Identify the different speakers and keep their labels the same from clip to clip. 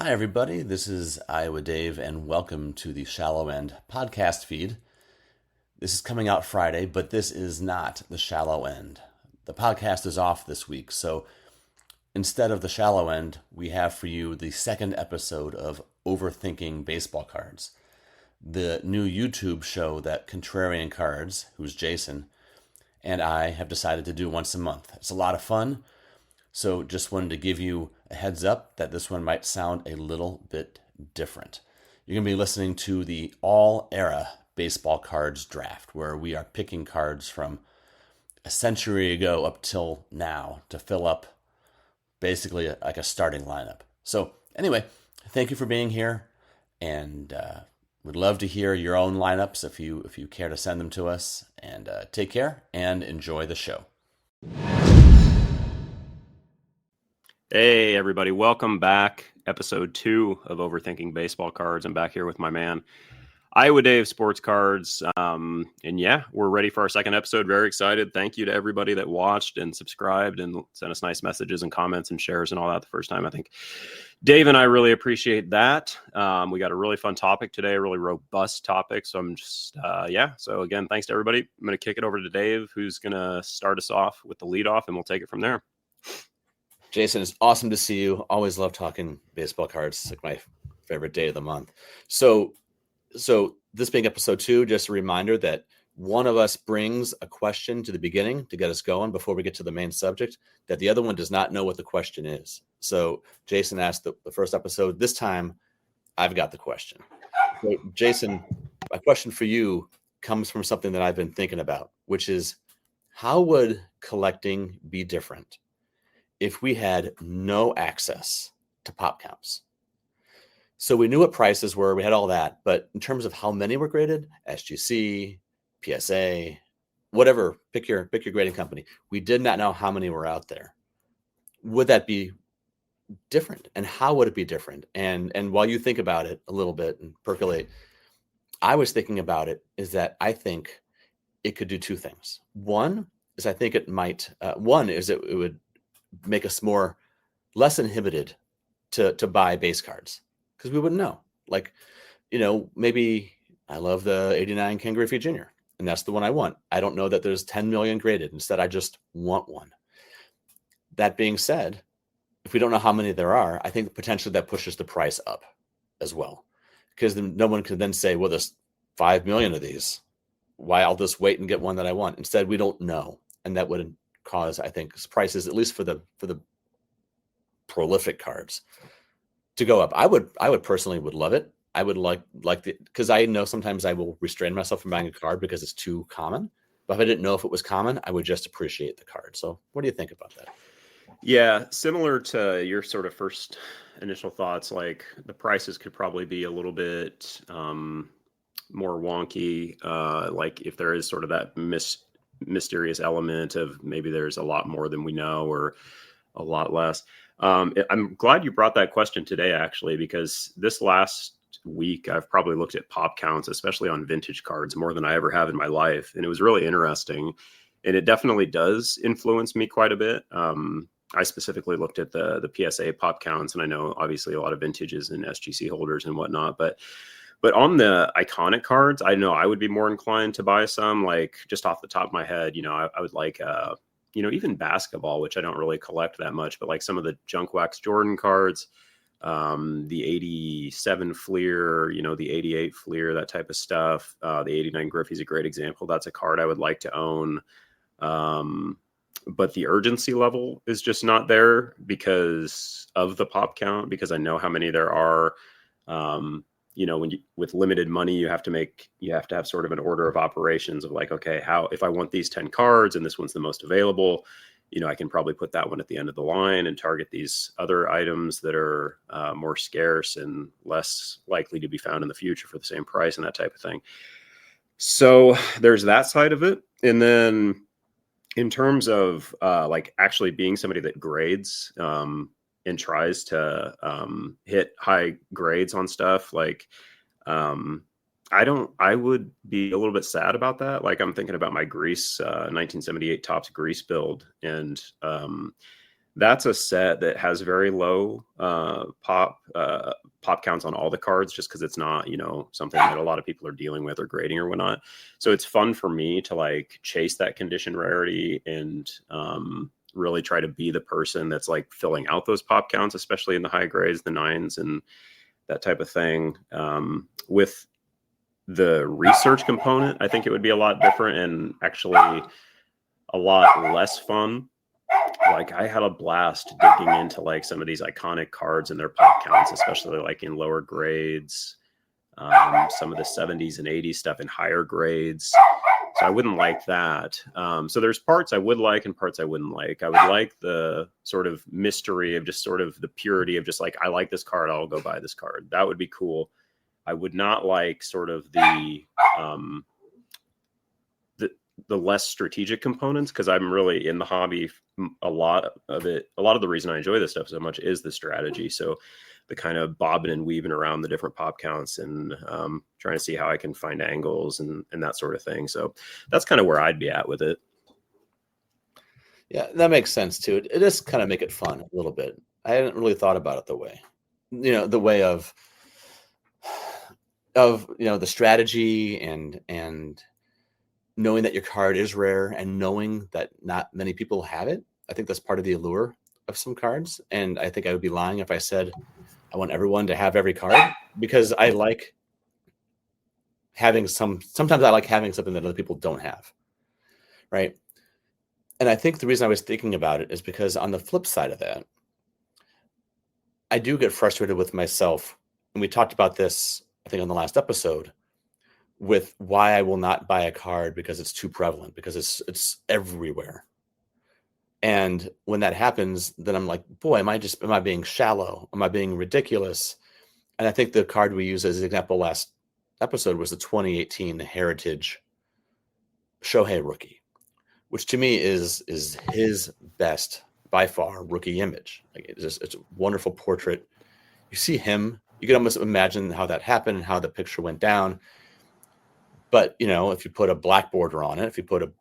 Speaker 1: Hi, everybody. This is Iowa Dave, and welcome to the Shallow End podcast feed. This is coming out Friday, but this is not the Shallow End. The podcast is off this week, so instead of the Shallow End, we have for you the second episode of Overthinking Baseball Cards, the new YouTube show that Contrarian Cards, who's Jason, and I have decided to do once a month. It's a lot of fun. So just wanted to give you a heads up that this one might sound a little bit different. You're going to be listening to the all-era baseball cards draft, where we are picking cards from a century ago up till now to fill up basically like a starting lineup. So anyway, thank you for being here, and would love to hear your own lineups if you care to send them to us. And take care and enjoy the show.
Speaker 2: Hey, everybody. Welcome back. Episode 2 of Overthinking Baseball Cards. I'm back here with my man, Iowa Dave Sports Cards. And yeah, we're ready for our second episode. Very excited. Thank you to everybody that watched and subscribed and sent us nice messages and comments and shares and all that the first time. I think Dave and I really appreciate that. We got a really fun topic today, a really robust topic. So I'm just, So again, thanks to everybody. I'm going to kick it over to Dave, who's going to start us off with the leadoff, and we'll take it from there.
Speaker 1: Jason, it's awesome to see you. Always love talking baseball cards. It's like my favorite day of the month. So this being episode 2, just a reminder that one of us brings a question to the beginning to get us going before we get to the main subject, that the other one does not know what the question is. So Jason asked the first episode. This time, I've got the question. So Jason, my question for you comes from something that I've been thinking about, which is, how would collecting be different if we had no access to pop counts? So we knew what prices were, we had all that, but in terms of how many were graded, SGC, PSA, whatever, pick your grading company, we did not know how many were out there. Would that be different? And how would it be different? And while you think about it a little bit and percolate, I was thinking about it is that I think it could do two things. One is I think it might, it would make us less inhibited to buy base cards, because we wouldn't know. Like, maybe I love the 89 Ken Griffey Jr., and that's the one I want. I don't know that there's 10 million graded. Instead, I just want one. That being said, if we don't know how many there are, I think potentially that pushes the price up as well, because then no one could then say, well, there's 5 million of these. Why, I'll just wait and get one that I want. Instead, we don't know. And that would cause, I think, prices, at least for the prolific cards, to go up. I would personally would love it. I would like because I know sometimes I will restrain myself from buying a card because it's too common. But if I didn't know if it was common, I would just appreciate the card. So what do you think about that?
Speaker 2: Yeah, similar to your sort of first initial thoughts, like the prices could probably be a little bit more wonky. Like if there is sort of that mysterious element of maybe there's a lot more than we know or a lot less. I'm glad you brought that question today, actually, because this last week I've probably looked at pop counts, especially on vintage cards, more than I ever have in my life. And it was really interesting. And it definitely does influence me quite a bit. I specifically looked at the PSA pop counts, and I know obviously a lot of vintages and SGC holders and whatnot, but on the iconic cards, I know I would be more inclined to buy some, like just off the top of my head, I would like, even basketball, which I don't really collect that much, but like some of the junk wax Jordan cards, the 87 Fleer, the 88 Fleer, that type of stuff. The 89 Griffey's a great example. That's a card I would like to own. But the urgency level is just not there because of the pop count, because I know how many there are. With limited money, you have to have sort of an order of operations of like, okay, if I want these 10 cards and this one's the most available, I can probably put that one at the end of the line and target these other items that are more scarce and less likely to be found in the future for the same price and that type of thing. So there's that side of it. And then in terms of like actually being somebody that grades, and tries to hit high grades on stuff, like I would be a little bit sad about that. Like I'm thinking about my Greece 1978 Topps Greece build, and That's a set that has very low pop counts on all the cards, just because it's not, something that a lot of people are dealing with or grading or whatnot. So it's fun for me to like chase that condition rarity and really try to be the person that's like filling out those pop counts, especially in the high grades, the nines and that type of thing. With the research component, I think it would be a lot different and actually a lot less fun. Like I had a blast digging into like some of these iconic cards and their pop counts, especially like in lower grades, some of the 70s and 80s stuff in higher grades. So I wouldn't like that. So there's parts I would like and parts I wouldn't like. I would like the sort of mystery of just sort of the purity of just like, I like this card, I'll go buy this card. That would be cool. I would not like sort of the less strategic components, because I'm really in the hobby. A lot of the reason I enjoy this stuff so much is the strategy. So the kind of bobbing and weaving around the different pop counts and trying to see how I can find angles and that sort of thing. So that's kind of where I'd be at with it.
Speaker 1: Yeah, that makes sense too. It does kind of make it fun a little bit. I hadn't really thought about it the way of the strategy and knowing that your card is rare and knowing that not many people have it. I think that's part of the allure of some cards. And I think I would be lying if I said I want everyone to have every card, because I like having sometimes I like having something that other people don't have. Right. And I think the reason I was thinking about it is because on the flip side of that, I do get frustrated with myself. And we talked about this, I think, on the last episode, with why I will not buy a card because it's too prevalent, because it's everywhere. And when that happens, then I'm like, boy, am I being shallow? Am I being ridiculous? And I think the card we used as an example last episode was the 2018 Heritage Shohei rookie, which to me is his best by far rookie image. Like it's a wonderful portrait. You see him, you can almost imagine how that happened and how the picture went down. But, if you put a black border on it, if you put a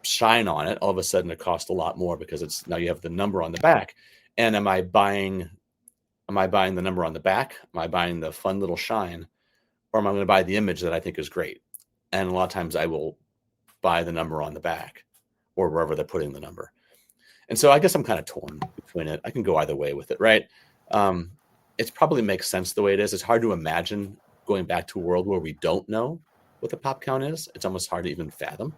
Speaker 1: shine on it, all of a sudden it costs a lot more, because now you have the number on the back. And am I buying the number on the back? Am I buying the fun little shine? Or am I going to buy the image that I think is great? And a lot of times I will buy the number on the back or wherever they're putting the number. And so I guess I'm kind of torn between it. I can go either way with it, right? It probably makes sense the way it is. It's hard to imagine going back to a world where we don't know what the pop count is. It's almost hard to even fathom.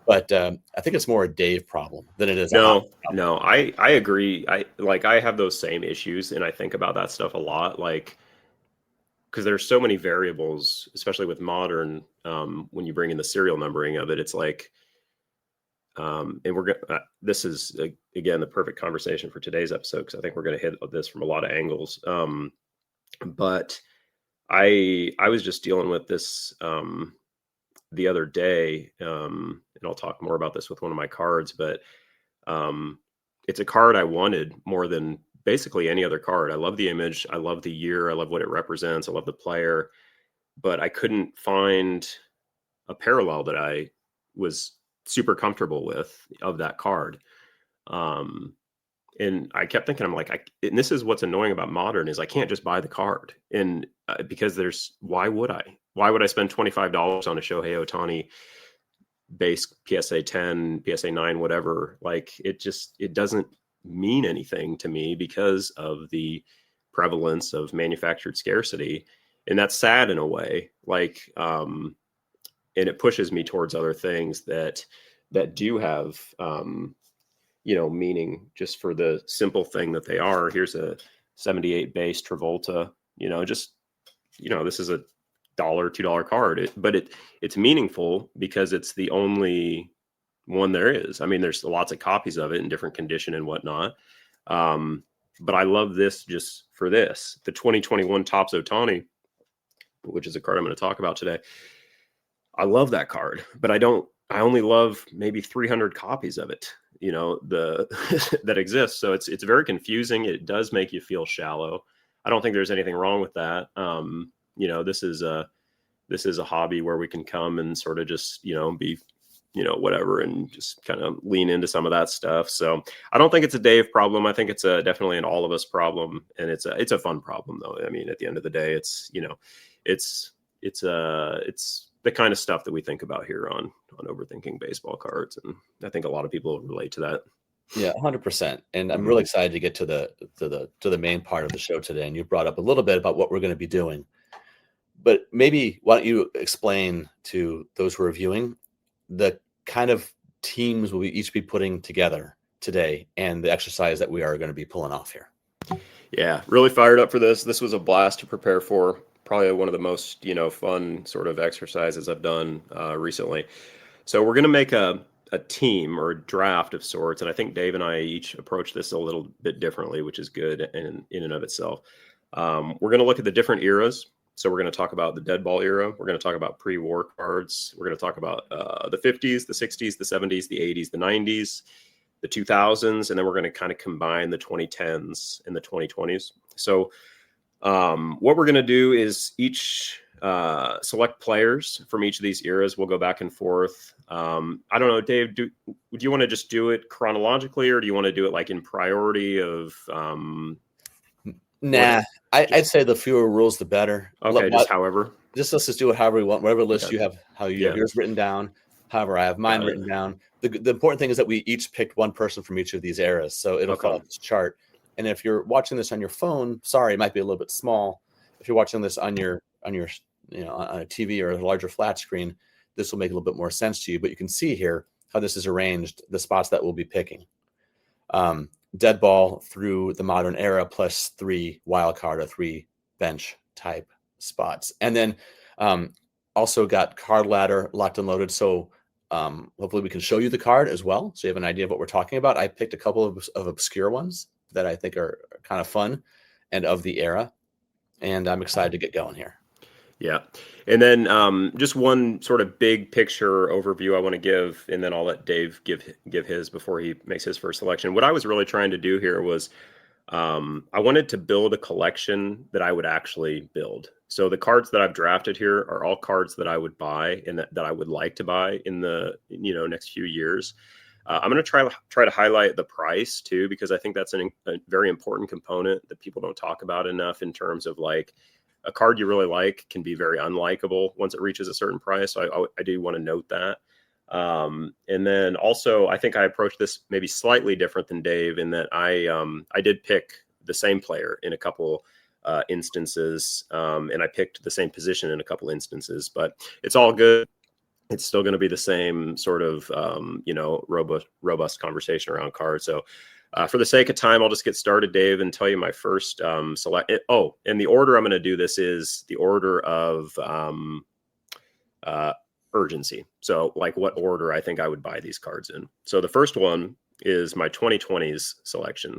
Speaker 1: But I think it's more a Dave problem than it is.
Speaker 2: No, I agree. I have those same issues, and I think about that stuff a lot. Like, because there's so many variables, especially with modern, when you bring in the serial numbering of it, it's like, and this is again the perfect conversation for today's episode, because I think we're going to hit this from a lot of angles. But I was just dealing with this the other day, and I'll talk more about this with one of my cards, but it's a card I wanted more than basically any other card. I love the image, I love the year, I love what it represents, I love the player, but I couldn't find a parallel that I was super comfortable with of that card. And I kept thinking, I'm like, and this is what's annoying about modern, is I can't just buy the card. And because why would I spend $25 on a Shohei Ohtani base PSA 10, PSA 9, whatever? Like it doesn't mean anything to me because of the prevalence of manufactured scarcity. And that's sad in a way. Like, and it pushes me towards other things that do have, meaning, just for the simple thing that they are. Here's a 78 base Travolta, this is a $2 card, but it's meaningful because it's the only one there is. I mean, there's lots of copies of it in different condition and whatnot. But I love this just for this. The 2021 Topps Ohtani, which is a card I'm going to talk about today. I love that card, but I only love maybe 300 copies of it, that exists. So it's very confusing. It does make you feel shallow. I don't think there's anything wrong with that. This is a hobby where we can come and sort of just, be whatever, and just kind of lean into some of that stuff. So I don't think it's a Dave problem. I think it's definitely an all of us problem, and it's a fun problem though. I mean, at the end of the day, it's it's the kind of stuff that we think about here on Overthinking Baseball Cards, and I think a lot of people relate to that.
Speaker 1: Yeah, 100%. And I'm really excited to get to the main part of the show today. And you brought up a little bit about what we're going to be doing, but maybe why don't you explain to those who are viewing the kind of teams we'll each be putting together today and the exercise that we are going to be pulling off here.
Speaker 2: Yeah, really fired up for this. This was a blast to prepare for. Probably one of the most, fun sort of exercises I've done recently. So we're going to make a team or a draft of sorts. And I think Dave and I each approach this a little bit differently, which is good in and of itself. We're going to look at the different eras. So we're going to talk about the dead ball era. We're going to talk about pre-war cards. We're going to talk about the 50s, the 60s, the 70s, the 80s, the 90s, the 2000s, and then we're going to kind of combine the 2010s and the 2020s. So what we're going to do is each select players from each of these eras. We'll go back and forth. I don't know, Dave, do you want to just do it chronologically, or do you want to do it like in priority of
Speaker 1: Nah, I'd say the fewer rules, the better.
Speaker 2: Okay, just however.
Speaker 1: Let's just do it however we want. Whatever list
Speaker 2: Okay.
Speaker 1: you have, how you have yours written down. However, I have mine written down. The important thing is that we each picked one person from each of these eras, so it'll follow this chart. And if you're watching this on your phone, sorry, it might be a little bit small. If you're watching this on your on a TV or a larger flat screen, this will make a little bit more sense to you. But you can see here how this is arranged, the spots that we'll be picking. Dead ball through the modern era plus 3 wild card or 3 bench type spots. And then also got card ladder locked and loaded. So hopefully we can show you the card as well, so you have an idea of what we're talking about. I picked a couple of obscure ones that I think are kind of fun and of the era. And I'm excited to get going here.
Speaker 2: Yeah. And then just one sort of big picture overview I want to give, and then I'll let Dave give his before he makes his first selection. What I was really trying to do here was I wanted to build a collection that I would actually build. So the cards that I've drafted here are all cards that I would buy and that I would like to buy in the next few years. I'm going to try to highlight the price too, because I think that's a very important component that people don't talk about enough, in terms of like a card you really like can be very unlikable once it reaches a certain price. So I do want to note that. And then also, I think I approached this maybe slightly different than Dave, in that I did pick the same player in a couple instances, and I picked the same position in a couple instances, but it's all good. It's still going to be the same sort of, robust conversation around cards. So for the sake of time, I'll just get started, Dave, and tell you my first select. And the order I'm going to do this is the order of urgency. So like what order I think I would buy these cards in. So the first one is my 2020s selection,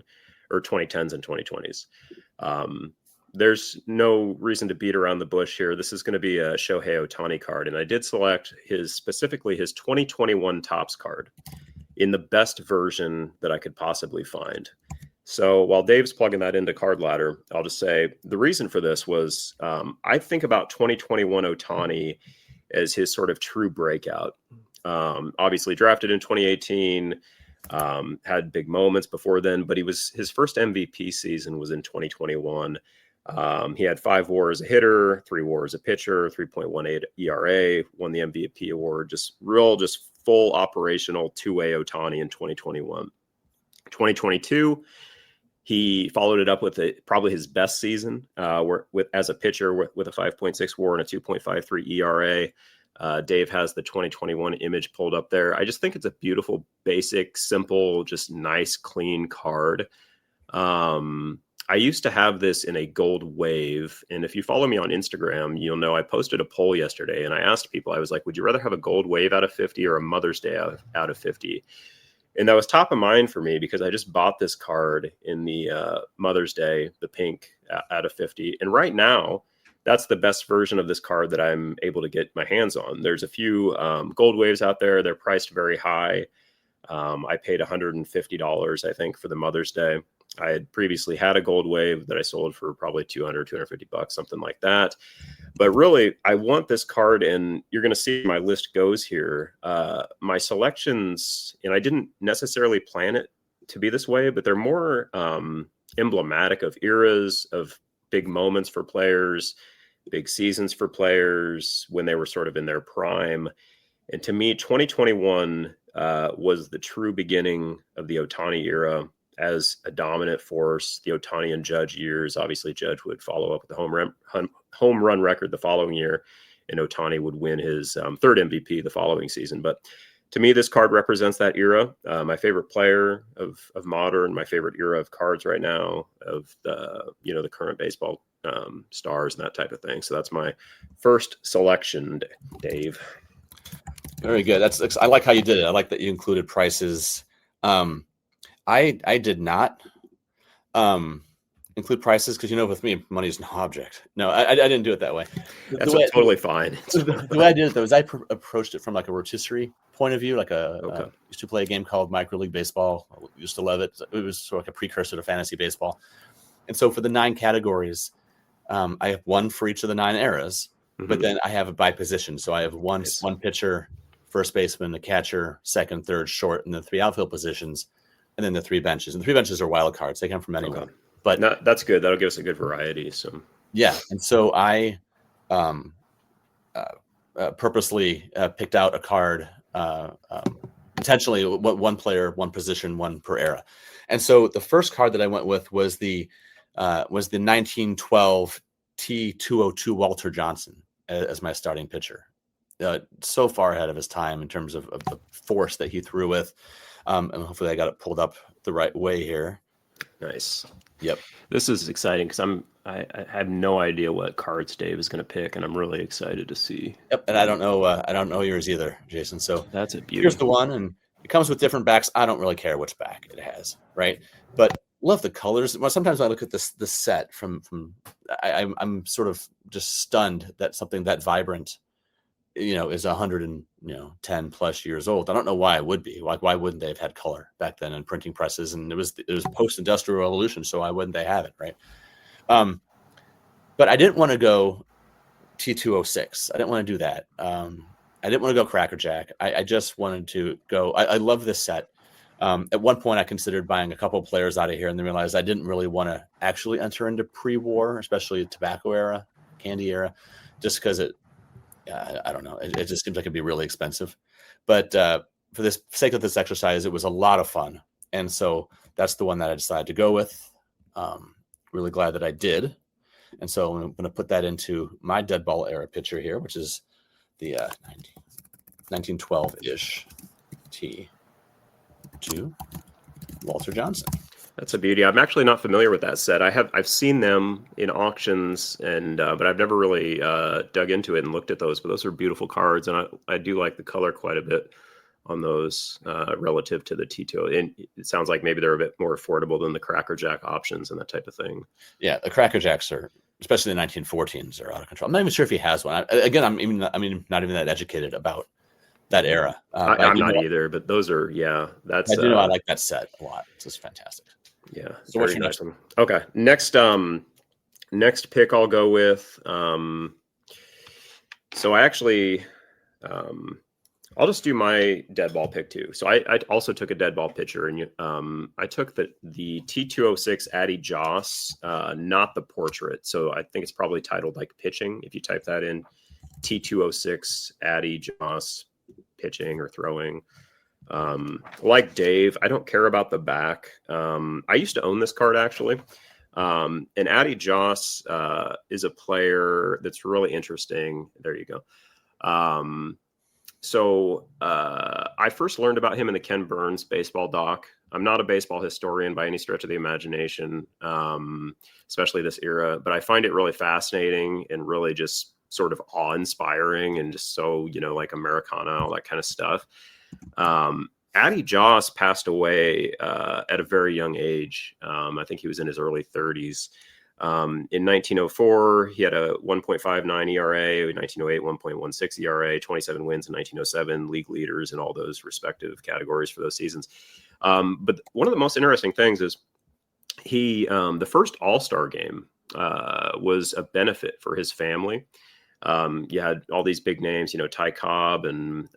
Speaker 2: or 2010s and 2020s. There's no reason to beat around the bush here. This is going to be a Shohei Ohtani card. And I did select specifically his 2021 Topps card in the best version that I could possibly find. So while Dave's plugging that into Card Ladder, I'll just say the reason for this was I think about 2021 Ohtani as his sort of true breakout. Obviously drafted in 2018, had big moments before then, but his first MVP season was in 2021. He had 5 WAR as a hitter, 3 WAR as a pitcher, 3.18 ERA, won the MVP award, just full operational two-way Ohtani in 2021. 2022, he followed it up with probably his best season as a pitcher with a 5.6 WAR and a 2.53 ERA. Dave has the 2021 image pulled up there. I just think it's a beautiful, basic, simple, just nice, clean card. I used to have this in a gold wave. And if you follow me on Instagram, you'll know I posted a poll yesterday and I asked people, I was like, would you rather have a gold wave out of 50 or a Mother's Day out of 50? And that was top of mind for me because I just bought this card in the Mother's Day, the pink out of 50. And right now, that's the best version of this card that I'm able to get my hands on. There's a few gold waves out there. They're priced very high. I paid $150, I think, for the Mother's Day. I had previously had a Gold Wave that I sold for probably $250, something like that. But really, I want this card, and you're going to see my list goes here. My selections, and I didn't necessarily plan it to be this way, but they're more emblematic of eras, of big moments for players, big seasons for players when they were sort of in their prime. And to me, 2021 was the true beginning of the Ohtani era as a dominant force. The Ohtani and Judge years, obviously Judge would follow up with the home run record the following year, and Ohtani would win his third MVP the following season. But to me, this card represents that era. My favorite player of modern, my favorite era of cards right now, of the current baseball stars and that type of thing. So that's my first selection, Dave.
Speaker 1: Very good. I like how you did it. I like that you included prices. I did not include prices because, with me, money is an object. No, I didn't do it that way.
Speaker 2: That's totally fine.
Speaker 1: The way I did it, though, is I approached it from like a rotisserie point of view. Like used to play a game called Micro League Baseball. I used to love it. It was sort of like a precursor to fantasy baseball. And so for the 9 categories, I have one for each of the 9 eras, but then I have it by position. So I have one pitcher, first baseman, a catcher, second, third, short, and the 3 outfield positions, and then the 3 benches. And the 3 benches are wild cards. They come from anyone.
Speaker 2: Okay. But that's good. That'll give us a good variety. So
Speaker 1: yeah, and so I purposely picked out a card intentionally, one player, one position, one per era. And so the first card that I went with was the 1912 T202 Walter Johnson as my starting pitcher. So far ahead of his time in terms of the force that he threw with. And hopefully I got it pulled up the right way here.
Speaker 2: Nice.
Speaker 1: Yep.
Speaker 2: This is exciting because I have no idea what cards Dave is going to pick, and I'm really excited to see.
Speaker 1: Yep. And I don't know yours either, Jason. So
Speaker 2: that's a beauty.
Speaker 1: Here's the one, and it comes with different backs. I don't really care which back it has, right? But love the colors. Well, sometimes I look at the set I'm sort of just stunned that something that vibrant, is 110 plus years old. I don't know why it would be. Like, why wouldn't they have had color back then in printing presses? And it was post-industrial revolution, so why wouldn't they have it, right? But I didn't want to go T206. I didn't want to do that. I didn't want to go Cracker Jack. I just wanted to go. I love this set. At one point, I considered buying a couple of players out of here, and then realized I didn't really want to actually enter into pre-war, especially tobacco era, candy era, just because I don't know. It just seems like it'd be really expensive. But for the sake of this exercise, it was a lot of fun. And so that's the one that I decided to go with. Really glad that I did. And so I'm going to put that into my dead ball era pitcher here, which is the 1912-ish T2 Walter Johnson.
Speaker 2: That's a beauty. I'm actually not familiar with that set. I've seen them in auctions, and but I've never really dug into it and looked at those. But those are beautiful cards, and I do like the color quite a bit on those relative to the T2. And it sounds like maybe they're a bit more affordable than the Cracker Jack options and that type of thing.
Speaker 1: Yeah, the Cracker Jacks are, especially the 1914s, are out of control. I'm not even sure if he has one. I'm not even that educated about that era.
Speaker 2: I'm not either, but those are That's
Speaker 1: I do know I like that set a lot. It's just fantastic.
Speaker 2: Yeah. So what's your next one? Okay. Next pick I'll go with. So I actually I'll just do my dead ball pick too. So I also took a dead ball pitcher, and I took the T206 Addy Joss, not the portrait. So I think it's probably titled like pitching. If you type that in, T206 Addy Joss pitching or throwing. Like Dave, I don't care about the back. I used to own this card actually. And Addy Joss is a player that's really interesting. There you go. So I first learned about him in the Ken Burns baseball doc. I'm not a baseball historian by any stretch of the imagination, especially this era, but I find it really fascinating and really just sort of awe-inspiring and just so, like Americana, all that kind of stuff. Addy Joss passed away at a very young age. I think he was in his early 30s. In 1904, he had a 1.59 ERA, 1908, 1.16 ERA, 27 wins in 1907, league leaders in all those respective categories for those seasons. But one of the most interesting things is he the first All-Star game was a benefit for his family. You had all these big names, Ty Cobb, and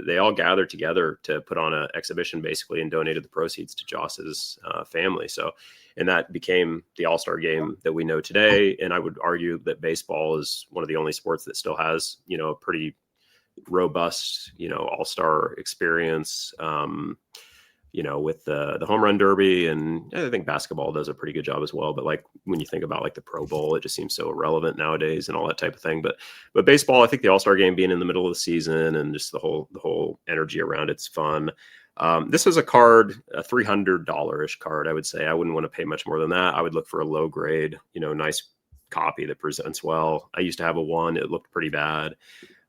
Speaker 2: they all gathered together to put on an exhibition basically and donated the proceeds to Joss's family. So, and that became the All-Star game that we know today. And I would argue that baseball is one of the only sports that still has, a pretty robust, All-Star experience. With the home run derby, and I think basketball does a pretty good job as well. But like when you think about like the Pro Bowl, it just seems so irrelevant nowadays and all that type of thing. But baseball, I think the All-Star game being in the middle of the season and just the whole energy around it's fun. This is a card, a $300-ish card, I would say. I wouldn't want to pay much more than that. I would look for a low grade, nice copy that presents well. I used to have a one; it looked pretty bad.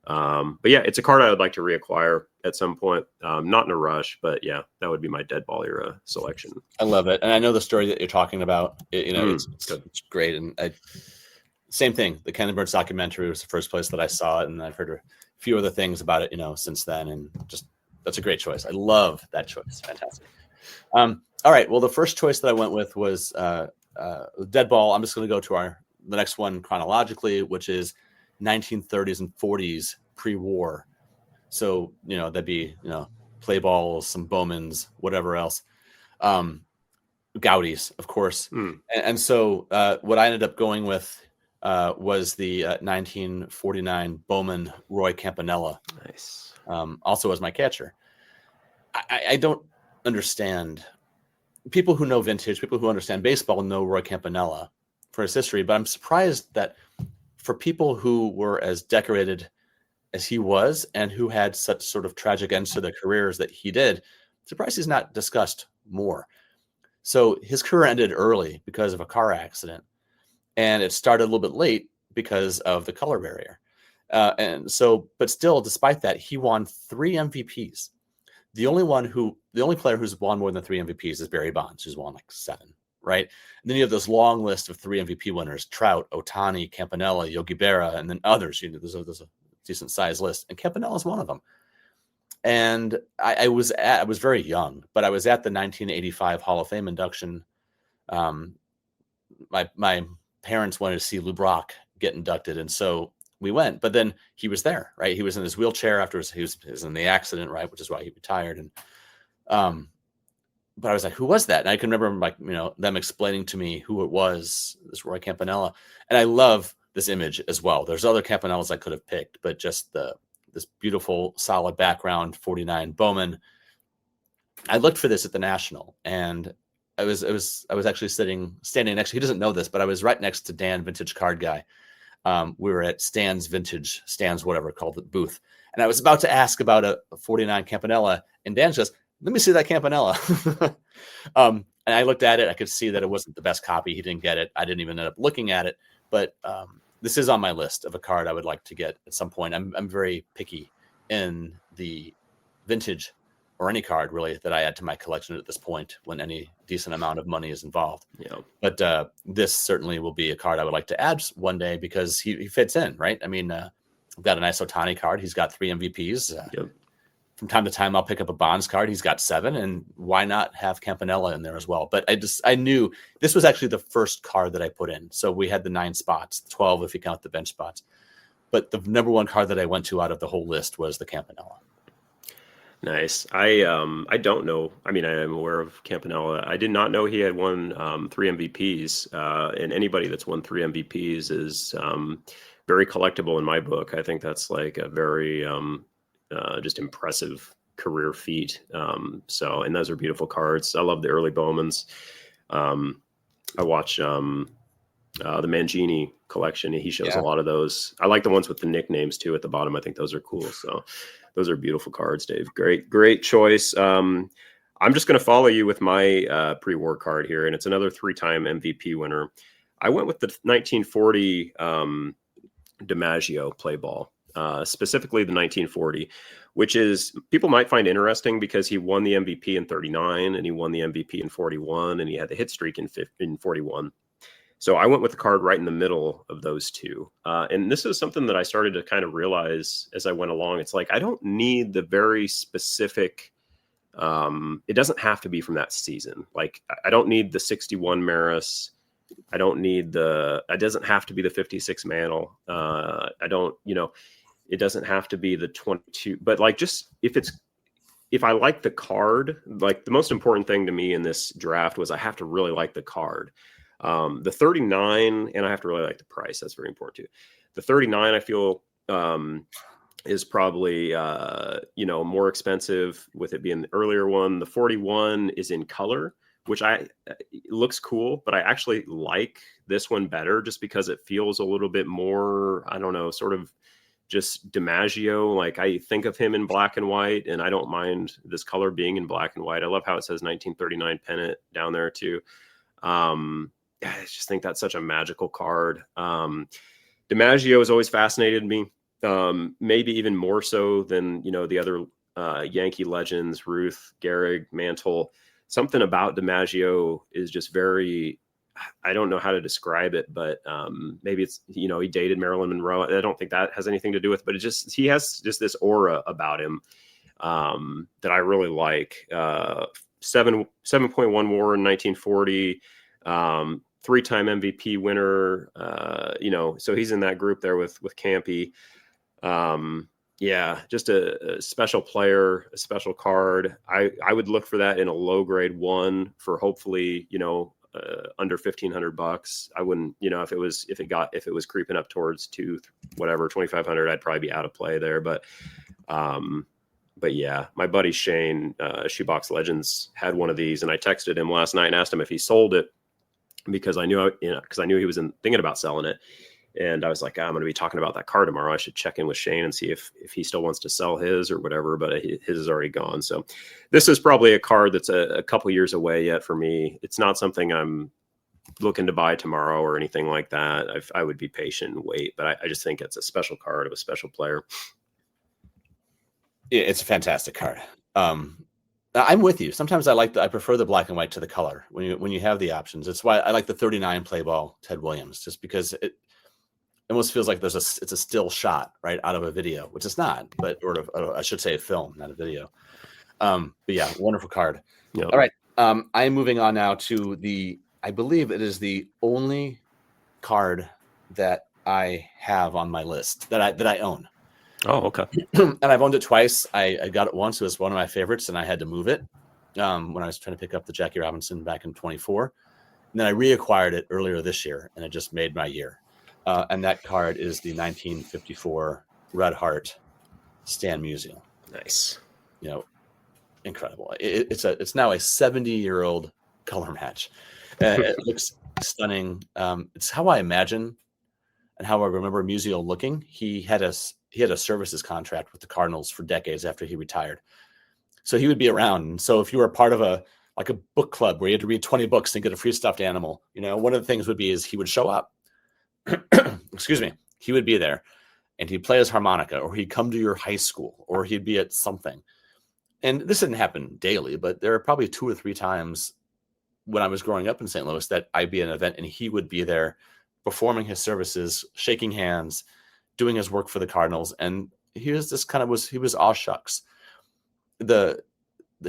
Speaker 2: But yeah, it's a card I would like to reacquire at some point. Not in a rush, but yeah, that would be my dead ball era selection.
Speaker 1: I love it. And I know the story that you're talking about. It's great. And same thing. The Ken Burns documentary was the first place that I saw it. And I've heard a few other things about it, since then. And just, that's a great choice. I love that choice. Fantastic. All right. Well, the first choice that I went with was dead ball. I'm just going to go to the next one chronologically, which is 1930s and 40s pre-war. So, that'd be, play balls, some Bowmans, whatever else. Gaudies, of course. And so what I ended up going with was the 1949 Bowman Roy Campanella.
Speaker 2: Nice.
Speaker 1: Also as my catcher. I don't understand. People who know vintage, people who understand baseball know Roy Campanella for his history, but I'm surprised that for people who were as decorated as he was and who had such sort of tragic ends to their careers that he did, surprised he's not discussed more. So his career ended early because of a car accident, and it started a little bit late because of the color barrier. But still, despite that, he won 3 MVPs. The only player who's won more than 3 MVPs is Barry Bonds, who's won like 7. Right. And then you have this long list of 3 MVP winners: Trout, Ohtani, Campanella, Yogi Berra, and then others. There's a decent sized list. And Campanella is one of them. And I was very young, but I was at the 1985 Hall of Fame induction. My parents wanted to see Lou Brock get inducted. And so we went, but then he was there, right? He was in his wheelchair after he was in the accident, right? Which is why he retired. And, but I was like, who was that? And I can remember them explaining to me who it was, this Roy Campanella. And I love this image as well. There's other Campanellas I could have picked, but just this beautiful, solid background, 49 Bowman. I looked for this at the National, and I was actually standing next to, he doesn't know this, but I was right next to Dan, Vintage Card Guy. We were at Stan's whatever called the booth. And I was about to ask about a 49 Campanella, and Dan says, let me see that Campanella. And I looked at it. I could see that it wasn't the best copy. He didn't get it. I didn't even end up looking at it. But this is on my list of a card I would like to get at some point. I'm very picky in the vintage or any card really that I add to my collection at this point when any decent amount of money is involved.
Speaker 2: Yeah.
Speaker 1: But this certainly will be a card I would like to add one day because he fits in, right? I mean, I've got a nice Ohtani card. He's got 3 MVPs.
Speaker 2: Yep.
Speaker 1: From time to time, I'll pick up a Bonds card. He's got 7, and why not have Campanella in there as well? But I knew this was actually the first card that I put in. So we had the 9 spots, 12 if you count the bench spots. But the number one card that I went to out of the whole list was the Campanella.
Speaker 2: Nice. I don't know. I mean, I am aware of Campanella. I did not know he had won 3 MVPs. And anybody that's won 3 MVPs is very collectible in my book. I think that's like a very just impressive career feat. And those are beautiful cards. I love the early Bowmans. I watch the Mangini collection. He shows a lot of those. I like the ones with the nicknames too at the bottom. I think those are cool. So those are beautiful cards, Dave. Great choice. I'm just going to follow you with my pre-war card here, and it's another 3-time MVP winner. I went with the 1940 DiMaggio play ball. Specifically the 1940, which is people might find interesting because he won the MVP in 39 and he won the MVP in 41 and he had the hit streak in 41. So I went with the card right in the middle of those two. And this is something that I started to kind of realize as I went along. It's like, I don't need the very specific It doesn't have to be from that season. Like, I don't need the 61 Maris. I don't need it doesn't have to be the 56 Mantle. I don't, it doesn't have to be the 22, but like, just if I like the card, like the most important thing to me in this draft was I have to really like the card. The 39, and I have to really like the price. That's very important too. The 39, I feel, is probably, more expensive with it being the earlier one. The 41 is in color, which it looks cool, but I actually like this one better just because it feels a little bit more, I don't know, sort of just DiMaggio. Like, I think of him in black and white, and I don't mind this color being in black and white. I love how it says 1939 pennant down there too. I just think that's such a magical card. DiMaggio has always fascinated me, maybe even more so than, the other Yankee legends, Ruth, Gehrig, Mantle. Something about DiMaggio is just very, I don't know how to describe it, but maybe it's, he dated Marilyn Monroe. I don't think that has anything to do with, but he has just this aura about him that I really like. 7.1 WAR in 1940, 3-time MVP winner. So he's in that group there with Campy. Just a special player, a special card. I would look for that in a low grade 1 for hopefully, under $1,500. I wouldn't, if it was creeping up towards 2,500, I'd probably be out of play there. But yeah, my buddy Shane, Shoebox Legends, had one of these, and I texted him last night and asked him if he sold it because I knew he was thinking about selling it. And I was like, I'm going to be talking about that car tomorrow. I should check in with Shane and see if he still wants to sell his or whatever, but his is already gone. So this is probably a card that's a couple years away yet for me. It's not something I'm looking to buy tomorrow or anything like that. I would be patient and wait, but I just think it's a special card of a special player.
Speaker 1: Yeah, it's a fantastic card. I'm with you. Sometimes I prefer the black and white to the color when you have the options. It's why I like the 39 play ball Ted Williams, just because it almost feels like it's a still shot right out of a video, which it's not, but I should say a film, not a video. But yeah, wonderful card. Yep. All right. I am moving on now to I believe it is the only card that I have on my list that I own.
Speaker 2: Oh, okay.
Speaker 1: And I've owned it twice. I got it once. It was one of my favorites, and I had to move it when I was trying to pick up the Jackie Robinson back in 24. And then I reacquired it earlier this year, and it just made my year. And that card is the 1954 Red Heart Stan Musial.
Speaker 2: Nice.
Speaker 1: Incredible. It's now a 70-year-old color match. It looks stunning. It's how I imagine and how I remember Musial looking. He had a services contract with the Cardinals for decades after he retired. So he would be around. And so if you were part of a book club where you had to read 20 books and get a free stuffed animal, one of the things would be is he would show up. Excuse me. He would be there and he'd play his harmonica, or he'd come to your high school, or he'd be at something. And this didn't happen daily, but there are probably 2 or 3 times when I was growing up in St. Louis that I'd be at an event and he would be there performing his services, shaking hands, doing his work for the Cardinals. And he was aw shucks.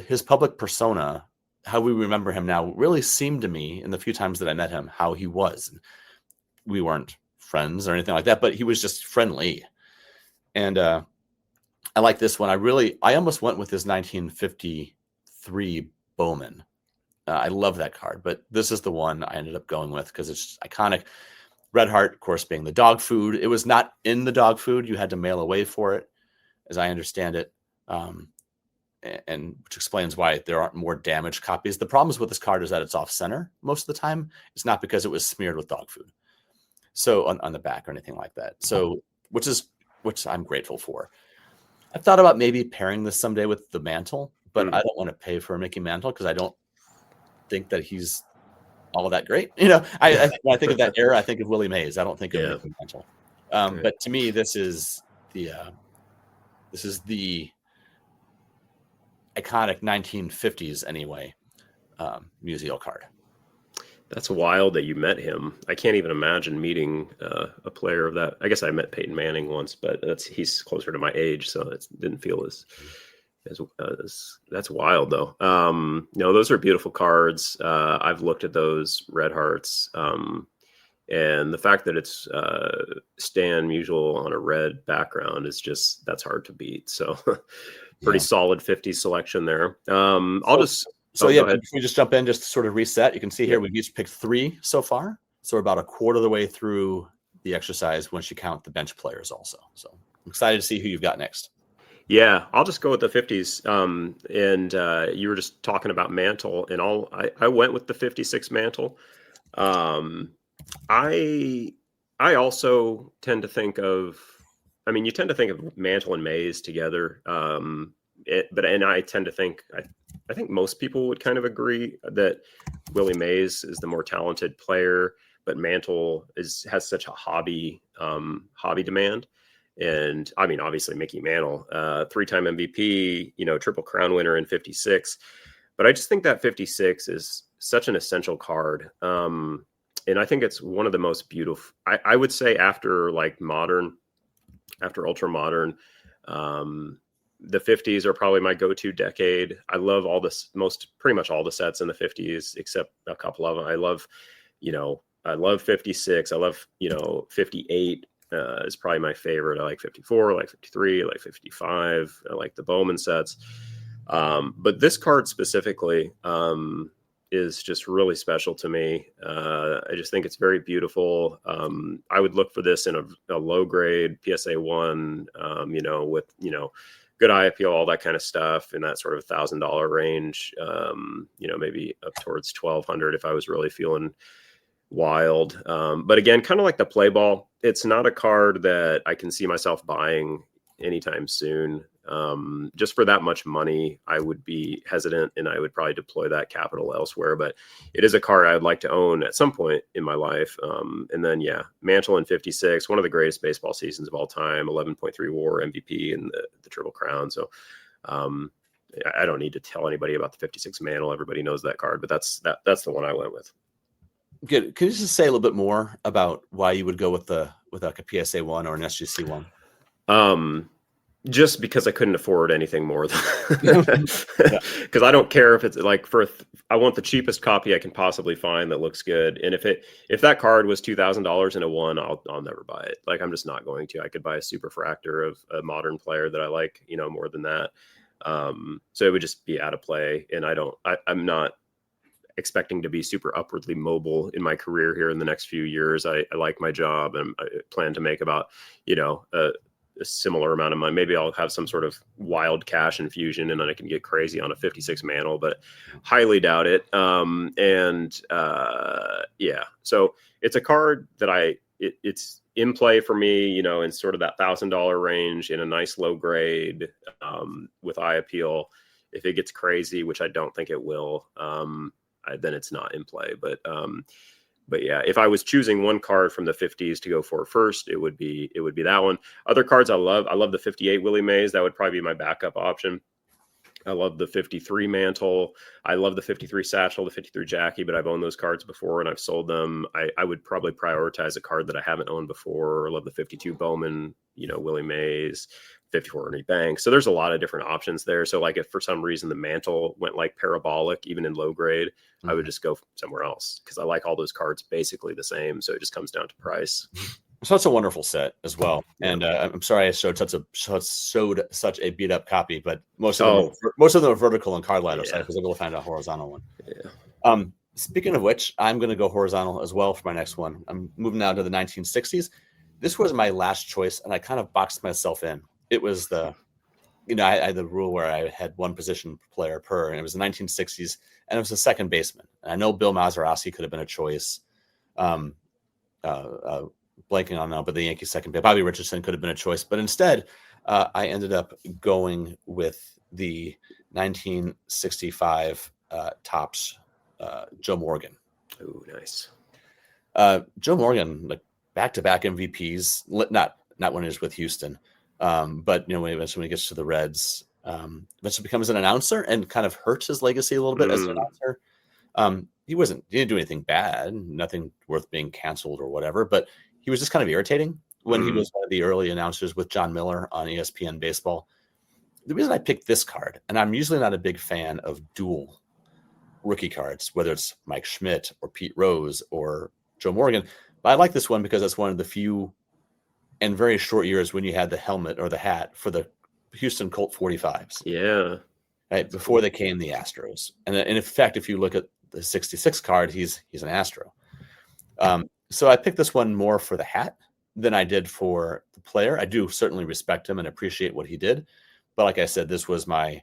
Speaker 1: His public persona, how we remember him now, really seemed to me in the few times that I met him, how he was. We weren't friends or anything like that, but he was just friendly. And I like this one. I almost went with his 1953 Bowman. I love that card, but this is the one I ended up going with because it's iconic. Red Heart, of course, being the dog food. It was not in the dog food. You had to mail away for it, as I understand it, and which explains why there aren't more damaged copies. The problems with this card is that it's off center most of the time. It's not because it was smeared with dog food, so on the back or anything like that. So which I'm grateful for. I've thought about maybe pairing this someday with the Mantle, but I don't want to pay for a Mickey Mantle because I don't think that he's all that great. When I think of that era, I think of Willie Mays. I don't think of Mickey Mantle. But to me, this is the iconic 1950s anyway Musial card.
Speaker 2: That's wild that you met him. I can't even imagine meeting a player of that. I guess I met Peyton Manning once, but he's closer to my age, so it didn't feel as That's wild though. No, those are beautiful cards. I've looked at those Red Hearts. And the fact that it's Stan Musial on a red background is just, that's hard to beat. So pretty solid 50s selection there. Go ahead.
Speaker 1: If we just jump in, just to sort of reset, you can see here we've each picked 3 so far. So we're about a quarter of the way through the exercise once you count the bench players also. So I'm excited to see who you've got next.
Speaker 2: Yeah, I'll just go with the 50s. You were just talking about Mantle, and I went with the 56 Mantle. I also tend to think of, I mean, you tend to think of Mantle and Mays together. I tend to think, I think most people would kind of agree that Willie Mays is the more talented player, but Mantle has such a hobby demand. And I mean, obviously Mickey Mantle, 3-time MVP, Triple Crown winner in 56. But I just think that 56 is such an essential card. And I think it's one of the most beautiful, I would say after ultra modern, the 50s are probably my go-to decade. I love pretty much all the sets in the 50s, except a couple of them. I love 56. I love, 58 is probably my favorite. I like 54, I like 53, I like 55. I like the Bowman sets. But this card specifically, is just really special to me. I just think it's very beautiful. I would look for this in a low grade PSA 1, with, good eye appeal, all that kind of stuff in that sort of $1,000 range, maybe up towards 1,200 if I was really feeling wild. But again, kind of like the play ball, it's not a card that I can see myself buying anytime soon. Just for that much money, I would be hesitant and I would probably deploy that capital elsewhere. But it is a card I would like to own at some point in my life. And then, Mantle in 56, one of the greatest baseball seasons of all time, 11.3 WAR MVP and the Triple Crown. So I don't need to tell anybody about the 56 Mantle. Everybody knows that card, but that's the one I went with.
Speaker 1: Good. Can you just say a little bit more about why you would go with like a PSA 1 or an SGC 1?
Speaker 2: Just because I couldn't afford anything more than because I don't care if it's like I want the cheapest copy I can possibly find that looks good. And if that card was $2,000 in a 1, I'll never buy it. Like, I'm just not going to. I could buy a superfractor of a modern player that I like, more than that. So it would just be out of play. And I'm not expecting to be super upwardly mobile in my career here in the next few years. I like my job and I plan to make about, a similar amount of money. Maybe I'll have some sort of wild cash infusion and then I can get crazy on a 56 Mantle, but highly doubt it. So it's a card that it's in play for me, in sort of that $1,000 range in a nice low grade, with eye appeal. If it gets crazy, which I don't think it will, then it's not in play. But yeah, if I was choosing one card from the 50s to go for first, it would be that one. Other cards I love the 58 Willie Mays. That would probably be my backup option. I love the 53 Mantle. I love the 53 Satchel, the 53 Jackie, but I've owned those cards before and I've sold them. I would probably prioritize a card that I haven't owned before. I love the 52 Bowman, Willie Mays, 54 Ernie Banks. So there's a lot of different options there. So like if for some reason the Mantle went like parabolic, even in low grade, I would just go somewhere else because I like all those cards basically the same. So it just comes down to price.
Speaker 1: So it's a wonderful set as well. And I'm sorry I showed such a beat up copy, but most of them are vertical and card ladder, so I was able to find a horizontal one. Yeah. Speaking of which, I'm going to go horizontal as well for my next one. I'm moving now to the 1960s. This was my last choice, and I kind of boxed myself in. It was I had the rule where I had one position player per, and it was the 1960s, and it was a second baseman. And I know Bill Mazeroski could have been a choice. Blanking on now, but the Yankees second base, Bobby Richardson could have been a choice. But instead, I ended up going with the 1965 Topps Joe Morgan.
Speaker 2: Oh, nice.
Speaker 1: Joe Morgan, like back-to-back MVPs, not when he was with Houston. But when he gets to the Reds, eventually becomes an announcer and kind of hurts his legacy a little bit as an announcer. He didn't do anything bad, nothing worth being canceled or whatever, but he was just kind of irritating when he was one of the early announcers with John Miller on ESPN Baseball. the reason I picked this card, and I'm usually not a big fan of dual rookie cards, whether it's Mike Schmidt or Pete Rose or Joe Morgan, but I like this one because it's one of the few and very short years when you had the helmet or the hat for the Houston Colt 45s.
Speaker 2: Yeah.
Speaker 1: Right before they came the Astros. And in fact, if you look at the 66 card, he's an Astro. So I picked this one more for the hat than I did for the player. I do certainly respect him and appreciate what he did. But like I said, this was my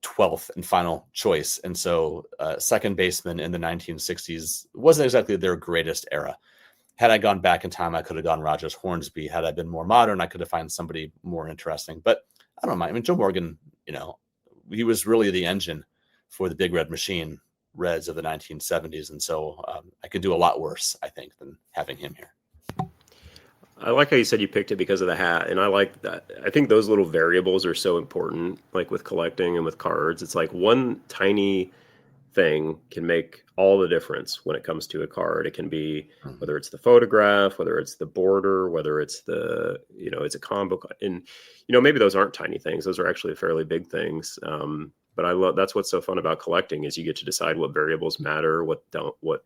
Speaker 1: 12th and final choice. And so second baseman in the 1960s wasn't exactly their greatest era. Had I gone back in time, I could have gone Rogers Hornsby. Had I been more modern, I could have found somebody more interesting. But I don't mind. I mean, Joe Morgan, he was really the engine for the Big Red Machine Reds of the 1970s. And so I could do a lot worse, I think, than having him here.
Speaker 2: I like how you said you picked it because of the hat, and I like that. I think those little variables are so important, like with collecting and with cards. It's like one tiny thing can make all the difference when it comes to a card. It can be whether it's the photograph, whether it's the border, whether it's it's a combo. And, maybe those aren't tiny things. Those are actually fairly big things. But that's what's so fun about collecting is you get to decide what variables matter, what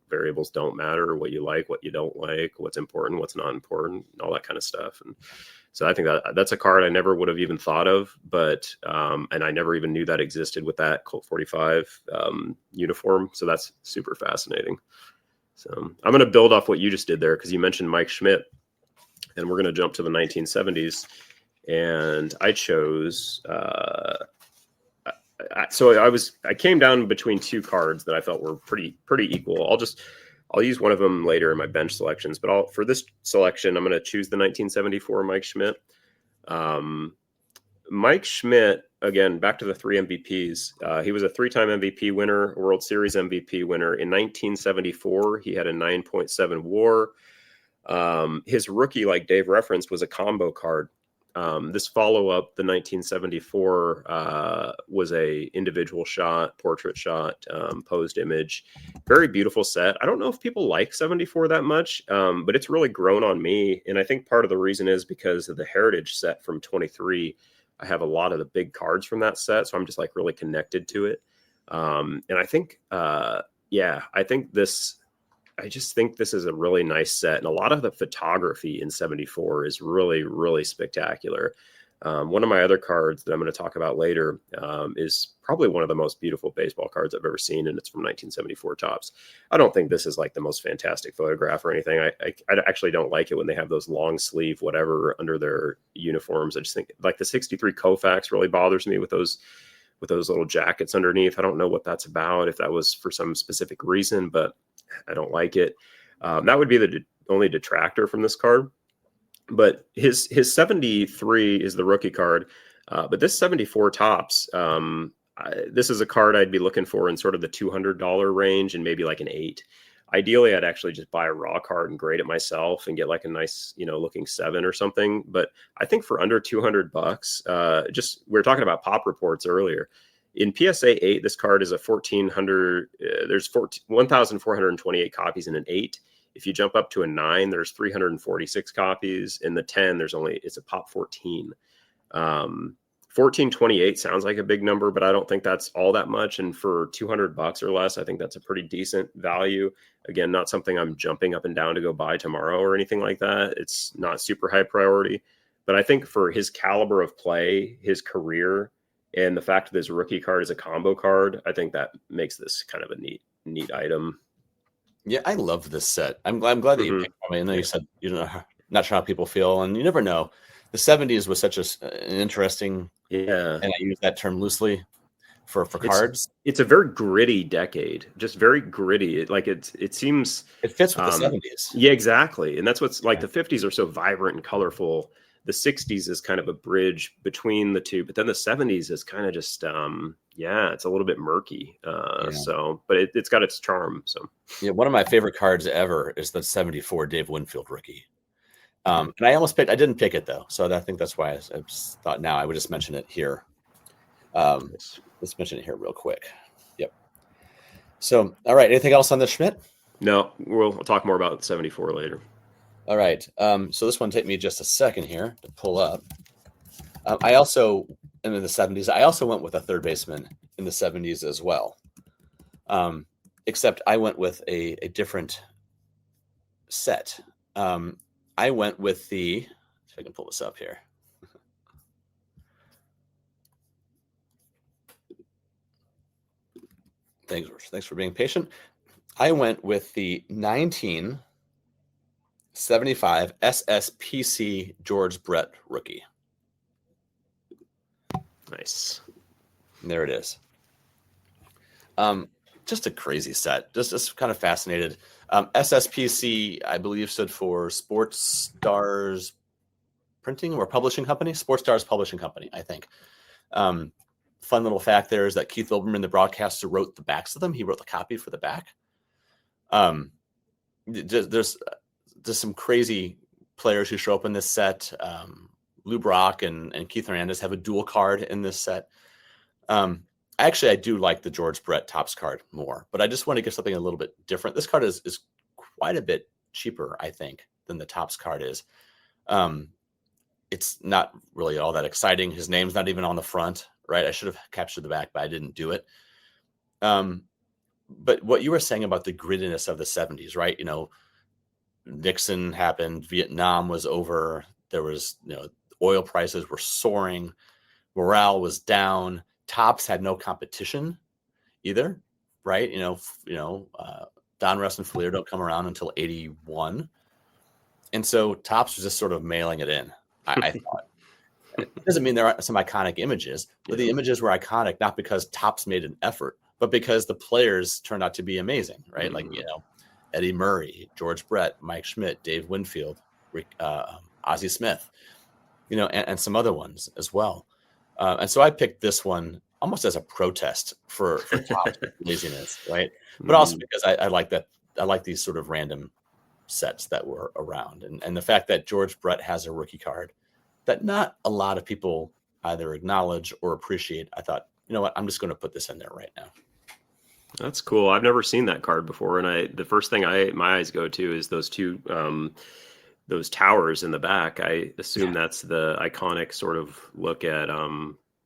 Speaker 2: variables don't matter, what you like, what you don't like, what's important, what's not important, all that kind of stuff. And so I think that's a card I never would have even thought of, but and I never even knew that existed with that Colt 45 uniform. So that's super fascinating. So I'm going to build off what you just did there because you mentioned Mike Schmidt, and we're going to jump to the 1970s. And I chose. I came down between two cards that I felt were pretty equal. I'll use one of them later in my bench selections, but for this selection, I'm going to choose the 1974 Mike Schmidt. Mike Schmidt, again, back to the three MVPs. He was a three-time MVP winner, World Series MVP winner. In 1974, he had a 9.7 WAR. His rookie, like Dave referenced, was a combo card. This follow-up, the 1974, was a individual shot, portrait shot, posed image. Very beautiful set. I don't know if people like 74 that much, but it's really grown on me. And I think part of the reason is because of the Heritage set from 23. I have a lot of the big cards from that set, so I'm just like really connected to it. And I think, I just think this is a really nice set. And a lot of the photography in 74 is really, really spectacular. One of my other cards that I'm going to talk about later is probably one of the most beautiful baseball cards I've ever seen, and it's from 1974 Topps. I don't think this is like the most fantastic photograph or anything. I actually don't like it when they have those long sleeve whatever under their uniforms. I just think like the 63 Koufax really bothers me with those little jackets underneath. I don't know what that's about, if that was for some specific reason, but I don't like it. That would be the only detractor from this card. But his 73 is the rookie card. But this 74 Topps, this is a card I'd be looking for in sort of the $200 range and maybe like an 8. Ideally, I'd actually just buy a raw card and grade it myself and get like a nice, looking 7 or something. But I think for under $200, we were talking about pop reports earlier. In PSA 8, this card is a 1,400. There's 1,428 copies in an 8. If you jump up to a 9, there's 346 copies. In the 10, it's a pop 14. 1,428 sounds like a big number, but I don't think that's all that much. And for $200 or less, I think that's a pretty decent value. Again, not something I'm jumping up and down to go buy tomorrow or anything like that. It's not super high priority. But I think for his caliber of play, his career, and the fact that this rookie card is a combo card, I think that makes this kind of a neat item.
Speaker 1: Yeah, I love this set. I'm glad that you picked it. I know you said not sure how people feel, and you never know. The 70s was such an interesting, and I use that term loosely for cards.
Speaker 2: It's a very gritty decade, just very gritty. It seems
Speaker 1: it fits with the 70s.
Speaker 2: Yeah, exactly. And that's what's like the 50s are so vibrant and colorful. The 60s is kind of a bridge between the two, but then the 70s is kind of just, it's a little bit murky. So, but it's got its charm. So,
Speaker 1: yeah, one of my favorite cards ever is the 74 Dave Winfield rookie. And I didn't pick it though. So I think that's why I just thought now I would just mention it here. Let's mention it here real quick. Yep. So, all right. Anything else on the Schmidt?
Speaker 2: No, we'll talk more about 74 later.
Speaker 1: All right. So this one take me just a second here to pull up. I also and in the 70s. I also went with a third baseman in the 70s as well. Except I went with a different set. I went with if I can pull this up here. Thanks for being patient. I went with the 1975 SSPC George Brett rookie.
Speaker 2: Nice.
Speaker 1: And there it is. Just a crazy set. Just kind of fascinated. SSPC, I believe, stood for Sports Stars Printing or Publishing Company. Sports Stars Publishing Company, I think. Fun little fact there is that Keith Olbermann, the broadcaster, wrote the backs of them. He wrote the copy for the back. There's some crazy players who show up in this set. Lou Brock and Keith Hernandez have a dual card in this set. Actually, I do like the George Brett Topps card more, but I just want to get something a little bit different. This card is quite a bit cheaper, I think, than the Topps card is. It's not really all that exciting. His name's not even on the front, right? I should have captured the back, but I didn't do it. But what you were saying about the grittiness of the 70s, right? Nixon happened, Vietnam was over. There was, oil prices were soaring, morale was down. Topps had no competition either, right? Donruss and Fleer don't come around until 81. And so Topps was just sort of mailing it in, I thought. It doesn't mean there aren't some iconic images, but the images were iconic not because Topps made an effort, but because the players turned out to be amazing, right? Like, Eddie Murray, George Brett, Mike Schmidt, Dave Winfield, Ozzie Smith, and some other ones as well. And so I picked this one almost as a protest for Topps laziness, right? But also because I like that. I like these sort of random sets that were around. And the fact that George Brett has a rookie card that not a lot of people either acknowledge or appreciate, I thought, you know what, I'm just going to put this in there right now.
Speaker 2: That's cool. I've never seen that card before. And the first thing my eyes go to is those two, those towers in the back. I assume that's the iconic sort of look at,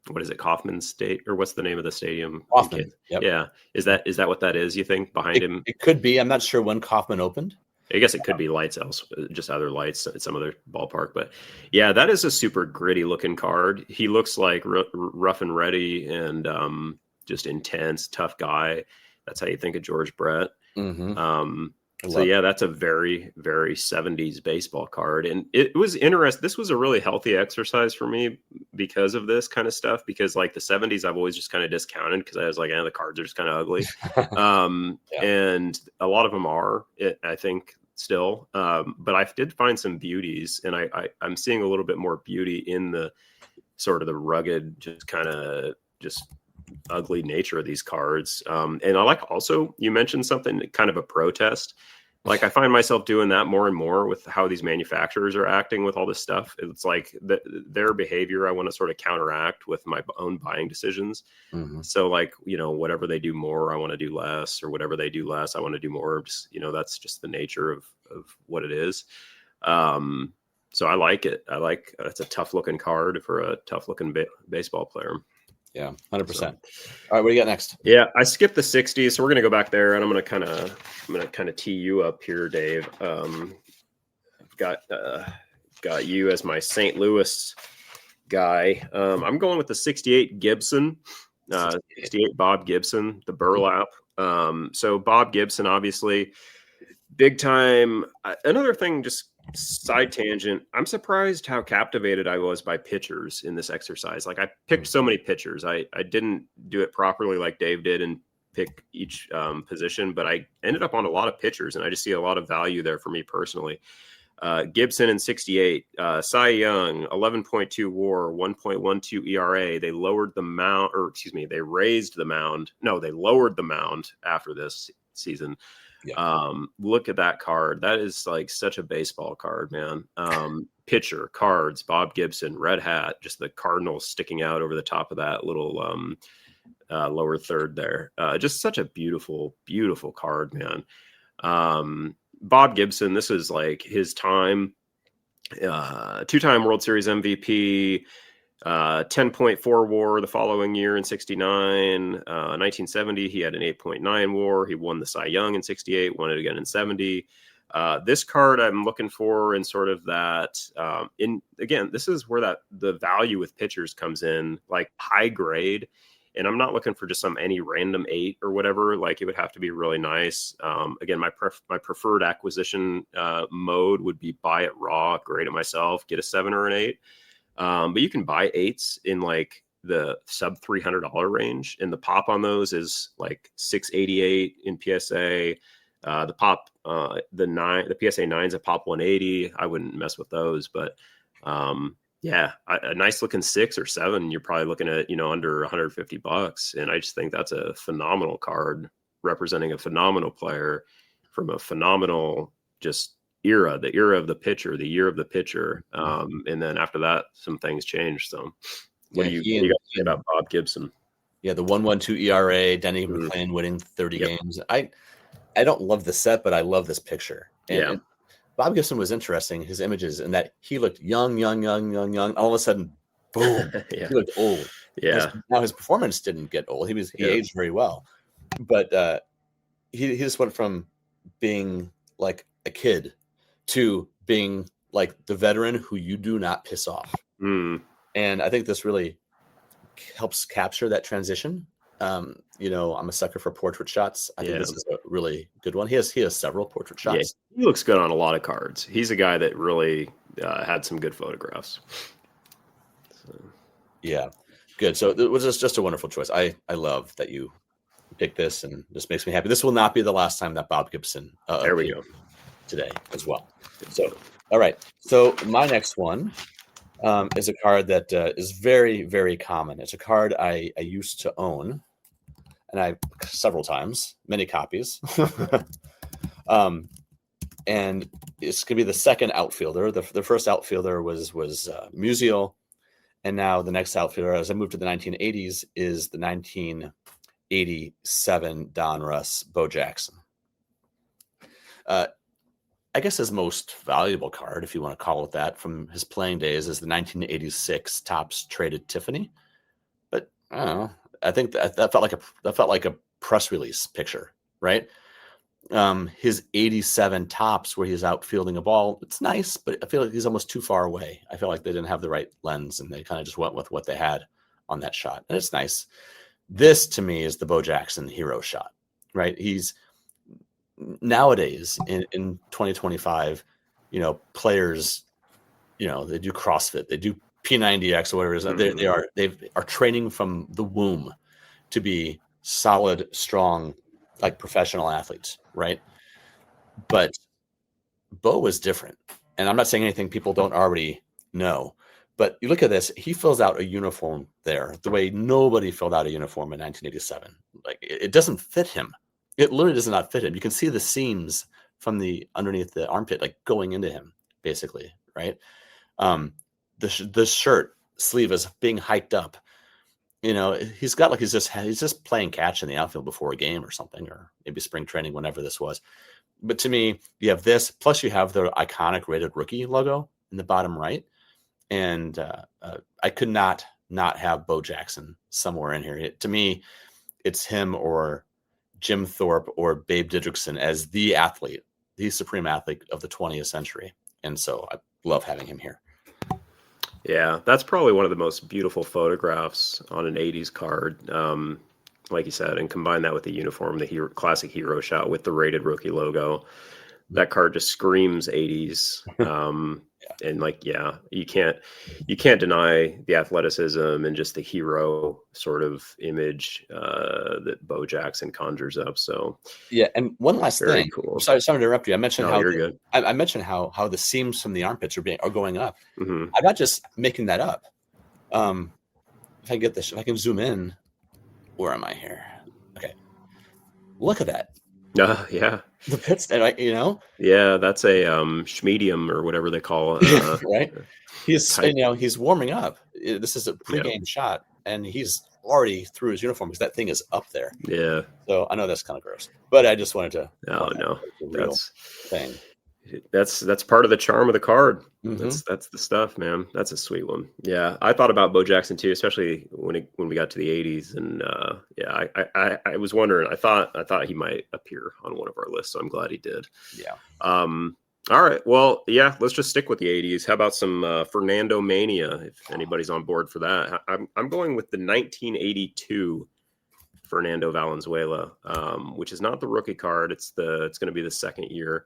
Speaker 2: what is it, Kauffman State, or what's the name of the stadium?
Speaker 1: Kauffman. Yep.
Speaker 2: Yeah. Is that what that is, you think, behind him?
Speaker 1: It could be. I'm not sure when Kauffman opened.
Speaker 2: I guess it could be lights else, just other lights at some other ballpark. But yeah, that is a super gritty looking card. He looks like rough and ready and just intense, tough guy. That's how you think of George Brett.
Speaker 1: Mm-hmm.
Speaker 2: So yeah, that's a very, very 70s baseball card. And it was interesting. This was a really healthy exercise for me because of this kind of stuff, because like the 70s, I've always just kind of discounted because I was like, the cards are just kind of ugly. And a lot of them are, I think, still. But I did find some beauties, and I'm seeing a little bit more beauty in the sort of the rugged, just kind of just ugly nature of these cards. And I like also, you mentioned something, kind of a protest. Like I find myself doing that more and more with how these manufacturers are acting with all this stuff. It's like their behavior, I want to sort of counteract with my own buying decisions. Mm-hmm. So like, whatever they do more, I want to do less, or whatever they do less, I want to do more. Just, that's just the nature of what it is. So I like it. It's a tough looking card for a tough looking baseball player.
Speaker 1: Yeah, 100%. So, all right, what do you got next?
Speaker 2: Yeah, I skipped the 60s, so we're gonna go back there, and I'm gonna kind of tee you up here, Dave. I've got you as my St. Louis guy. I'm going with the 68 Gibson, 68 Bob Gibson, the burlap. So Bob Gibson, obviously, big time. Another thing, just side tangent, I'm surprised how captivated I was by pitchers in this exercise. Like I picked so many pitchers. I didn't do it properly like Dave did and pick each position, but I ended up on a lot of pitchers, and I just see a lot of value there for me personally. Gibson in 68, Cy Young, 11.2 WAR, 1.12 ERA. They lowered the mound, they raised the mound. No, they lowered the mound after this season. Yeah. Look at that card. That is like such a baseball card, man. Pitcher cards, Bob Gibson, red hat, just the Cardinals sticking out over the top of that little lower third there. Just such a beautiful, beautiful card, man. Bob Gibson, this is like his time. 2-time World Series MVP, 10.4 WAR the following year in 69. 1970, he had an 8.9 WAR. He won the Cy Young in 68, won it again in 70. This card I'm looking for in sort of that, again, this is where the value with pitchers comes in, like high grade. And I'm not looking for just any random 8 or whatever. Like, it would have to be really nice. Again, my preferred acquisition mode would be buy it raw, grade it myself, get a 7 or an 8. But you can buy 8s in like the sub $300 range, and the pop on those is like 688 in PSA. The pop, the PSA 9's a pop 180. I wouldn't mess with those, but yeah, a nice looking 6 or 7, you're probably looking at, under $150. And I just think that's a phenomenal card representing a phenomenal player from a phenomenal just era, the era of the pitcher, the year of the pitcher. And then after that, some things changed. So what do you guys say about Bob Gibson?
Speaker 1: Yeah, the 1.12 ERA, Denny McClain winning 30 games. I don't love the set, but I love this picture. And Bob Gibson was interesting, his images, in that he looked young. All of a sudden, boom, he looked old.
Speaker 2: Yeah.
Speaker 1: Now his performance didn't get old. He aged very well. But he just went from being like a kid to being like the veteran who you do not piss off. And I think this really helps capture that transition. I'm a sucker for portrait shots. I think this is a really good one. He has several portrait shots.
Speaker 2: Yeah, he looks good on a lot of cards. He's a guy that really had some good photographs. So.
Speaker 1: Yeah, good. So it was just a wonderful choice. I love that you picked this, and this makes me happy. This will not be the last time that Bob Gibson
Speaker 2: there we go
Speaker 1: today as well. So, all right. So my next one is a card that is very, very common. It's a card I used to own, and several times, many copies. And it's going to be the second outfielder. The first outfielder was Musial, and now the next outfielder, as I move to the 1980s, is the 1987 Donruss Bo Jackson. I guess his most valuable card, if you want to call it that, from his playing days is the 1986 Topps Traded Tiffany. But I don't know. I think that felt like a press release picture, right? His 87 Topps, where he's out fielding a ball, it's nice, but I feel like he's almost too far away. I feel like they didn't have the right lens, and they kind of just went with what they had on that shot, and it's nice. This, to me, is the Bo Jackson hero shot, right? He's nowadays in 2025, players, they do CrossFit, they do P90X or whatever it is. They are training from the womb to be solid, strong, like professional athletes, right? But Bo was different, and I'm not saying anything people don't already know. But you look at this; he fills out a uniform there the way nobody filled out a uniform in 1987. Like it doesn't fit him. It literally does not fit him. You can see the seams from the underneath the armpit, like going into him, basically, right? The shirt sleeve is being hiked up. He's got like he's just playing catch in the outfield before a game or something, or maybe spring training, whenever this was. But to me, you have this, plus you have the iconic rated rookie logo in the bottom right, and I could not have Bo Jackson somewhere in here. To me, it's him or Jim Thorpe or Babe Didrikson as the athlete, the supreme athlete of the 20th century. And so I love having him here.
Speaker 2: Yeah, that's probably one of the most beautiful photographs on an 80s card. Like you said, and combine that with the uniform, the classic hero shot with the rated rookie logo. That card just screams 80s. And you can't deny the athleticism and just the hero sort of image that Bo Jackson conjures up. So
Speaker 1: yeah, and one last thing.
Speaker 2: Cool.
Speaker 1: Sorry to interrupt you. I mentioned
Speaker 2: you're good.
Speaker 1: I mentioned how the seams from the armpits are going up.
Speaker 2: Mm-hmm.
Speaker 1: I'm not just making that up. If I can zoom in, where am I here? Okay, look at that.
Speaker 2: Yeah.
Speaker 1: The pits,
Speaker 2: Yeah, that's a schmedium or whatever they call it.
Speaker 1: Right. He's warming up. This is a pregame shot, and he's already through his uniform because that thing is up there.
Speaker 2: Yeah.
Speaker 1: So I know that's kind of gross, but I just wanted to.
Speaker 2: No,
Speaker 1: that's thing.
Speaker 2: That's part of the charm of the card.
Speaker 1: Mm-hmm.
Speaker 2: That's the stuff, man. That's a sweet one. Yeah, I thought about Bo Jackson too, especially when we got to the '80s, and yeah, I was wondering. I thought he might appear on one of our lists, so I'm glad he did.
Speaker 1: Yeah.
Speaker 2: All right, well, yeah, let's just stick with the '80s. How about some Fernando Mania? If anybody's on board for that, I'm going with the 1982 Fernando Valenzuela, which is not the rookie card. It's going to be the second year.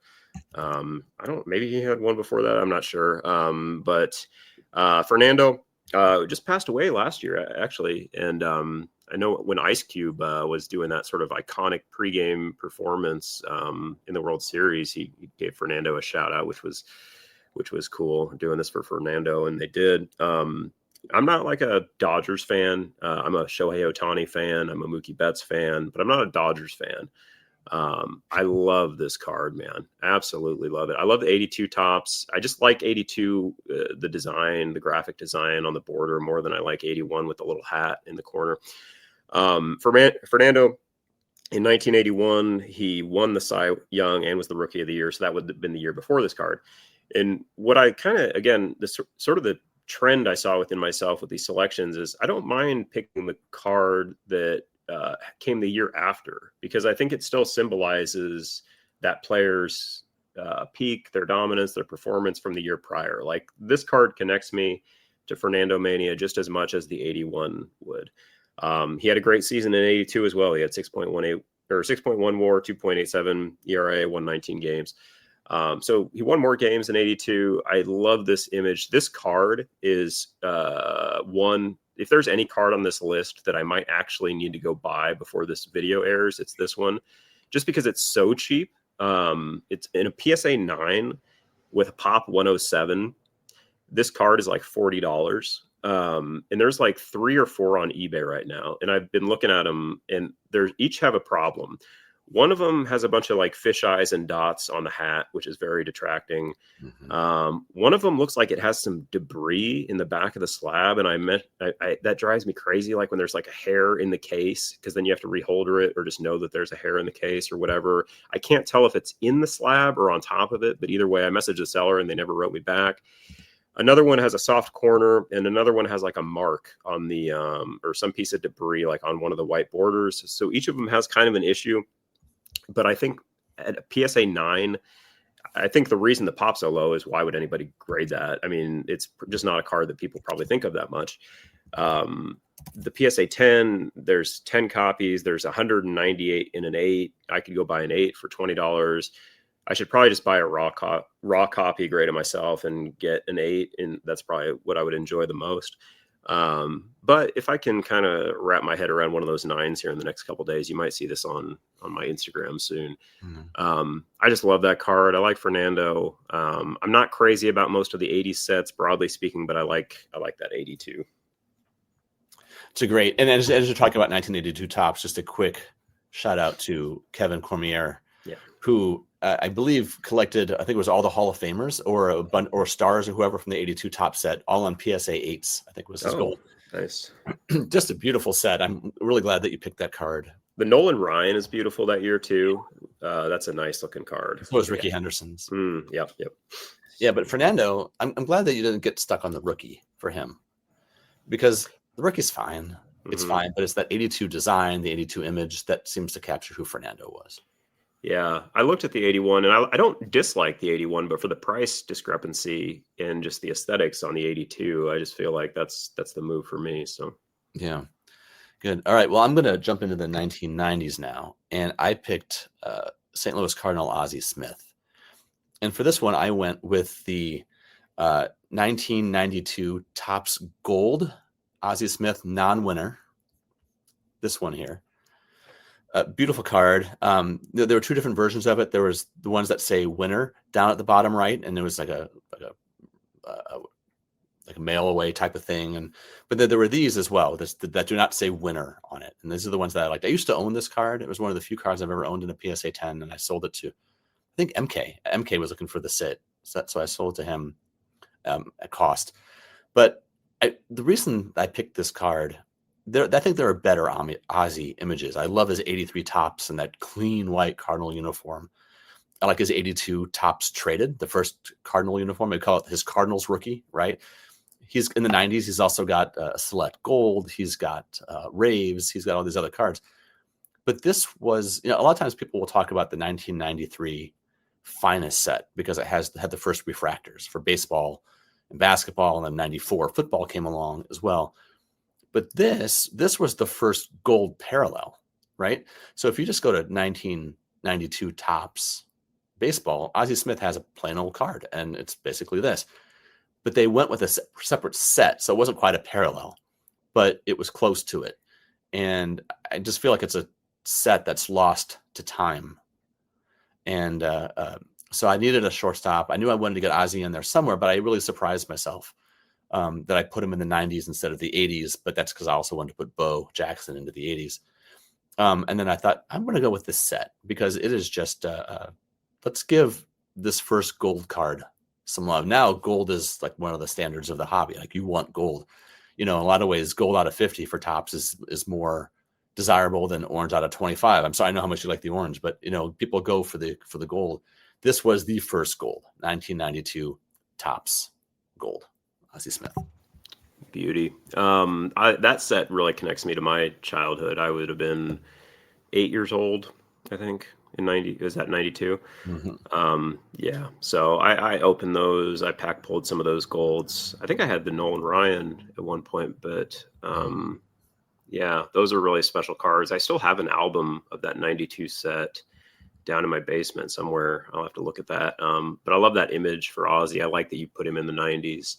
Speaker 2: Maybe he had one before that. I'm not sure. But Fernando just passed away last year, actually. And I know when Ice Cube was doing that sort of iconic pregame performance in the World Series, he gave Fernando a shout out, which was cool, doing this for Fernando, and they did. I'm not like a Dodgers fan. I'm a Shohei Ohtani fan. I'm a Mookie Betts fan, but I'm not a Dodgers fan. I love this card, man. Absolutely love it. I love the 82 tops. I just like 82, the design, the graphic design on the border more than I like 81 with the little hat in the corner. Fernando, in 1981, he won the Cy Young and was the Rookie of the Year. So that would have been the year before this card. And what I kind of, again, this sort of the trend I saw within myself with these selections is I don't mind picking the card that came the year after, because I think it still symbolizes that player's peak, their dominance, their performance from the year prior. Like, this card connects me to Fernando Mania just as much as the 81 would. He had a great season in 82 as well. He had 6.18 or 6.1 WAR, 2.87 ERA, 119 games. So he won more games in 82. I love this image. This card is one. If there's any card on this list that I might actually need to go buy before this video airs, it's this one, just because it's so cheap. It's in a PSA 9 with a pop 107. This card is like $40. And there's like 3 or 4 on eBay right now. And I've been looking at them, and they each have a problem. One of them has a bunch of like fish eyes and dots on the hat, which is very detracting. Mm-hmm. One of them looks like it has some debris in the back of the slab. And that drives me crazy. Like when there's like a hair in the case, because then you have to reholder it or just know that there's a hair in the case or whatever. I can't tell if it's in the slab or on top of it, but either way, I messaged the seller and they never wrote me back. Another one has a soft corner, and another one has like a mark on the, or some piece of debris, like on one of the white borders. So each of them has kind of an issue. But I think at a PSA 9, I think the reason the pop's so low is why would anybody grade that? I mean, it's just not a card that people probably think of that much. The PSA 10, there's 10 copies. There's 198 in an 8. I could go buy an 8 for $20. I should probably just buy a raw copy, grade it myself, and get an 8. And that's probably what I would enjoy the most. But if I can kind of wrap my head around one of those 9s here in the next couple of days, you might see this on my Instagram soon. Mm-hmm. I just love that card. I like Fernando. I'm not crazy about most of the 80s sets, broadly speaking, but I like that 82.
Speaker 1: It's a great. And as you're talking about 1982 tops, just a quick shout out to Kevin Cormier, who I believe collected, I think it was all the Hall of Famers or stars or whoever from the 82 top set, all on PSA 8s, I think was his goal.
Speaker 2: Nice. Just
Speaker 1: a beautiful set. I'm really glad that you picked that card.
Speaker 2: The Nolan Ryan is beautiful that year too. That's a nice looking card.
Speaker 1: So was Ricky Henderson's.
Speaker 2: Yep.
Speaker 1: Yeah, but Fernando, I'm glad that you didn't get stuck on the rookie for him, because the rookie's fine. It's fine, but it's that 82 design, the 82 image that seems to capture who Fernando was.
Speaker 2: Yeah, I looked at the 81, and I don't dislike the 81, but for the price discrepancy and just the aesthetics on the 82, I just feel like that's the move for me. So
Speaker 1: yeah, good. All right, well, I'm going to jump into the 1990s now, and I picked St. Louis Cardinal Ozzie Smith. And for this one, I went with the 1992 Topps Gold Ozzie Smith non-winner. This one here. Beautiful card. There were 2 different versions of it. There was the ones that say winner down at the bottom right, and there was like a mail away type of thing. But then there were these as well that do not say winner on it. And these are the ones that I liked. I used to own this card. It was one of the few cards I've ever owned in a PSA 10, and I sold it to, I think, MK. MK was looking for the sit, so I sold it to him at cost. But the reason I picked this card, I think there are better Ozzie images. I love his 83 tops and that clean white Cardinal uniform. I like his 82 Topps Traded, the first Cardinal uniform. They call it his Cardinals rookie, right? He's in the 90s. He's also got Select Gold. He's got Raves. He's got all these other cards. But this was, a lot of times people will talk about the 1993 finest set because it had the first refractors for baseball and basketball, and then 94 football came along as well. But this was the first gold parallel, right? So if you just go to 1992 Topps baseball, Ozzie Smith has a plain old card, and it's basically this. But they went with a separate set, so it wasn't quite a parallel, but it was close to it. And I just feel like it's a set that's lost to time. And so I needed a shortstop. I knew I wanted to get Ozzie in there somewhere, but I really surprised myself that I put him in the 90s instead of the 80s. But that's because I also wanted to put Bo Jackson into the 80s. And then I thought, I'm going to go with this set because it is just, let's give this first gold card some love. Now, gold is like one of the standards of the hobby. Like, you want gold. In a lot of ways, gold out of 50 for Topps is more desirable than orange out of 25. I'm sorry, I know how much you like the orange, but people go for the gold. This was the first gold, 1992 Topps gold, Ozzie Smith.
Speaker 2: Beauty. That set really connects me to my childhood. I would have been 8 years old, I think, in 90. Was that 92?
Speaker 1: Mm-hmm.
Speaker 2: Yeah. So I opened those. I pulled some of those golds. I think I had the Nolan Ryan at one point, but yeah, those are really special cards. I still have an album of that 92 set down in my basement somewhere. I'll have to look at that. But I love that image for Ozzie. I like that you put him in the 90s.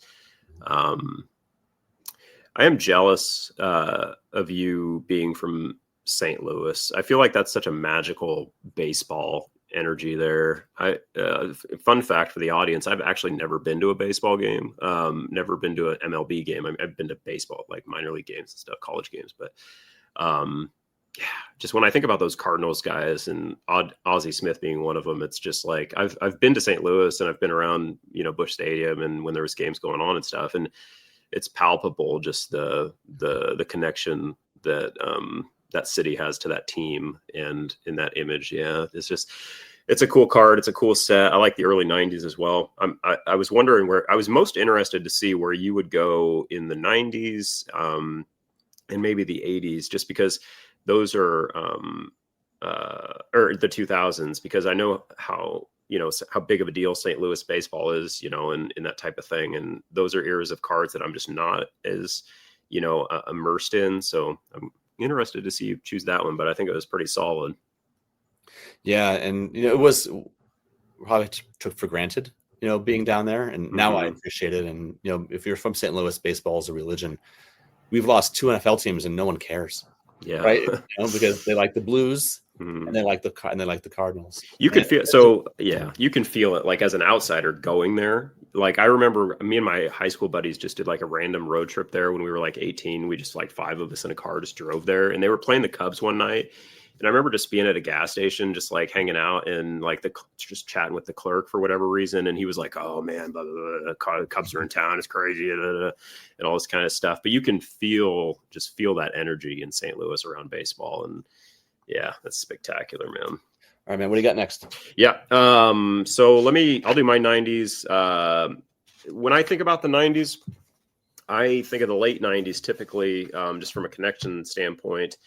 Speaker 2: I am jealous of you being from St. Louis. I feel like that's such a magical baseball energy there. Fun fact for the audience, I've actually never been to a baseball game, never been to an MLB game. I've been to baseball, like minor league games and stuff, college games. But yeah, just when I think about those Cardinals guys and Ozzie Smith being one of them, it's just like I've been to St. Louis and I've been around, Busch Stadium and when there was games going on and stuff. And it's palpable, just the connection that that city has to that team and in that image. Yeah, it's a cool card. It's a cool set. I like the early 90s as well. I was wondering where I was most interested to see where you would go in the 90s and maybe the 80s, just because those are or the 2000s, because I know how big of a deal St. Louis baseball is, in that type of thing. And those are eras of cards that I'm just not as, immersed in. So I'm interested to see you choose that one, but I think it was pretty solid.
Speaker 1: Yeah. And, it was probably took for granted, being down there. And now I appreciate it. And, if you're from St. Louis, baseball is a religion. We've lost 2 NFL teams and no one cares.
Speaker 2: Yeah.
Speaker 1: Right. Because they like the Blues and they like the Cardinals.
Speaker 2: You can feel you can feel it, like, as an outsider going there. Like, I remember me and my high school buddies just did like a random road trip there when we were like 18. We just, like, 5 of us in a car just drove there, and they were playing the Cubs one night. And I remember just being at a gas station, just like hanging out and like just chatting with the clerk for whatever reason. And he was like, "Oh man, blah, blah, blah, the Cubs are in town. It's crazy," blah, blah, blah, and all this kind of stuff. But you can feel that energy in St. Louis around baseball. And yeah, that's spectacular, man.
Speaker 1: All right, man. What do you got next?
Speaker 2: Yeah. So I'll do my 90s. When I think about the 90s, I think of the late 90s typically, just from a connection standpoint.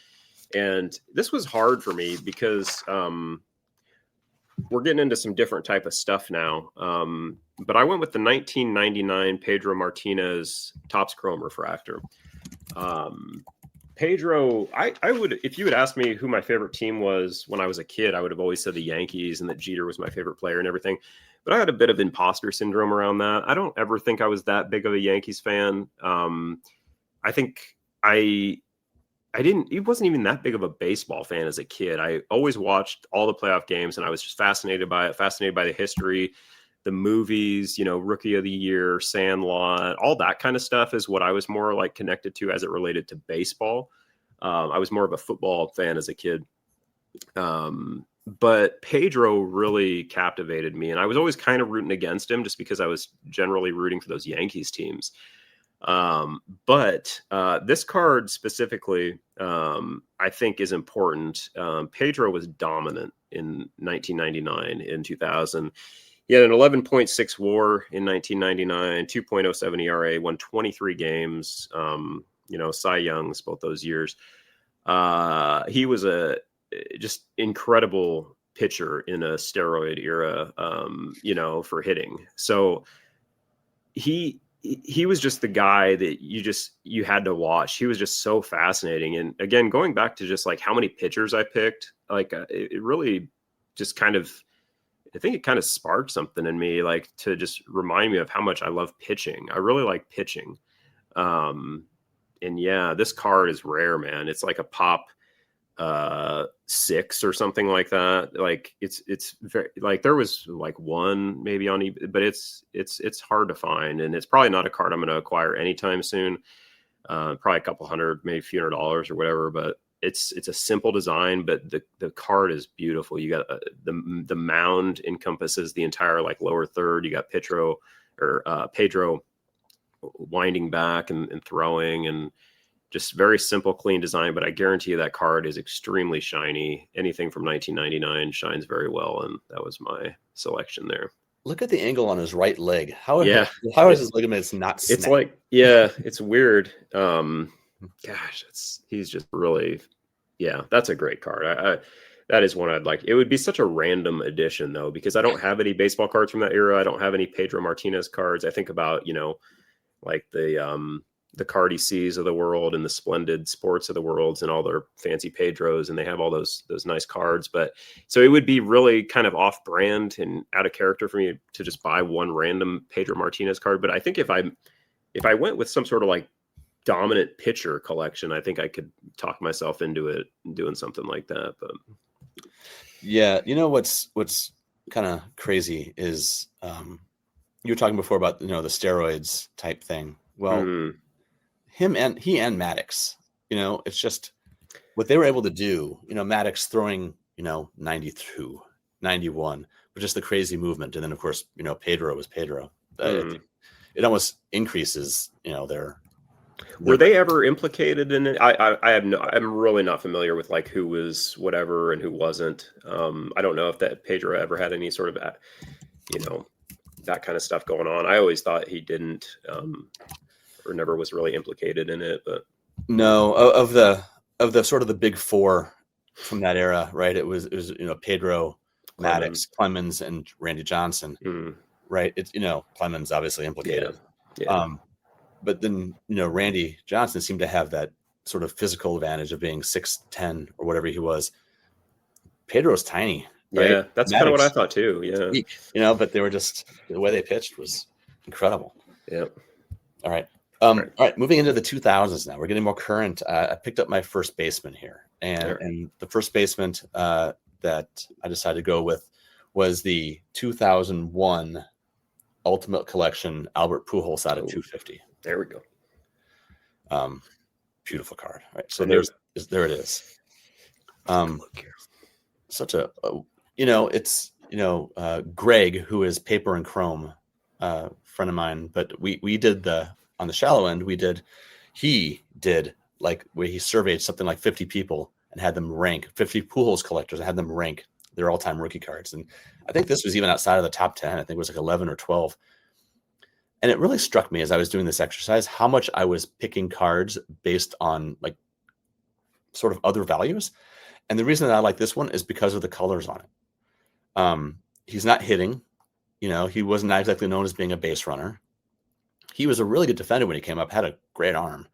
Speaker 2: And this was hard for me because we're getting into some different type of stuff now. But I went with the 1999 Pedro Martinez Topps Chrome Refractor. Pedro, I would, if you had asked me who my favorite team was when I was a kid, I would have always said the Yankees and that Jeter was my favorite player and everything. But I had a bit of imposter syndrome around that. I don't ever think I was that big of a Yankees fan. I think he wasn't even that big of a baseball fan as a kid. I always watched all the playoff games and I was just fascinated by it, fascinated by the history, the movies, Rookie of the Year, Sandlot, all that kind of stuff is what I was more like connected to as it related to baseball. I was more of a football fan as a kid. But Pedro really captivated me, and I was always kind of rooting against him just because I was generally rooting for those Yankees teams. But this card specifically, I think is important. Pedro was dominant in 1999 and 2000. He had an 11.6 WAR in 1999, 2.07 ERA, won 23 games. Cy Youngs both those years. He was a just incredible pitcher in a steroid era, for hitting. So he was just the guy that you had to watch. He was just so fascinating. And again, going back to just like how many pitchers I picked, like it really just kind of, I think it kind of sparked something in me, like to just remind me of how much I love pitching. I really like pitching. And yeah, this card is rare, man. It's like a pop 6 or something like that. Like it's very, like there was like one maybe on eBay, but it's hard to find, and it's probably not a card I'm going to acquire anytime soon. Probably a couple hundred, maybe a few $100s or whatever, but it's a simple design, but the card is beautiful. You got the mound encompasses the entire like lower third. You got Pedro winding back and throwing, and just very simple, clean design. But I guarantee you that card is extremely shiny. Anything from 1999 shines very well, and that was my selection there.
Speaker 1: Look at the angle on his right leg. How is his ligaments not snapped?
Speaker 2: It's like, yeah, it's weird. Gosh, he's just really, yeah, that's a great card. That is one I'd like. It would be such a random addition though, because I don't have any baseball cards from that era. I don't have any Pedro Martinez cards. I think about, like the Cardi C's of the world and the Splendid Sports of the worlds and all their fancy Pedros, and they have all those nice cards. But so it would be really kind of off brand and out of character for me to just buy one random Pedro Martinez card. But I think if I went with some sort of like dominant pitcher collection, I think I could talk myself into it doing something like that. But
Speaker 1: yeah, what's kind of crazy is you were talking before about the steroids type thing. Well, he and Maddox, it's just what they were able to do. Maddox throwing 92, 91, but just the crazy movement, and then of course Pedro was Pedro. It almost increases their.
Speaker 2: Were they ever implicated in it? I'm really not familiar with like who was whatever and who wasn't. I don't know if that Pedro ever had any sort of that kind of stuff going on. I always thought he didn't, or never was really implicated in it. But
Speaker 1: no, of the sort of the big four from that era, right? It was Pedro, Maddox, Clemens, and Randy Johnson, right? It's Clemens obviously implicated.
Speaker 2: Yeah.
Speaker 1: But then, Randy Johnson seemed to have that sort of physical advantage of being 6'10" or whatever he was. Pedro's tiny. Right?
Speaker 2: Yeah, that's kind of what I thought too. Yeah.
Speaker 1: But they were just, the way they pitched was incredible.
Speaker 2: Yeah.
Speaker 1: All right. All right. Moving into the 2000s now. We're getting more current. I picked up my first baseman here. And the first baseman that I decided to go with was the 2001 Ultimate Collection Albert Pujols out of 250.
Speaker 2: There we go.
Speaker 1: Beautiful card. Right. So there it is. Such a, it's, Greg, who is Paper and Chrome, friend of mine, but we did on the shallow end, he did like where he surveyed something like 50 people and had them rank 50 Pujols collectors and had them rank their all-time rookie cards. And I think this was even outside of the top 10. I think it was like 11 or 12. And it really struck me as I was doing this exercise, how much I was picking cards based on like sort of other values. And the reason that I like this one is because of the colors on it. He's not hitting, he wasn't exactly known as being a base runner. He was a really good defender when he came up, had a great arm,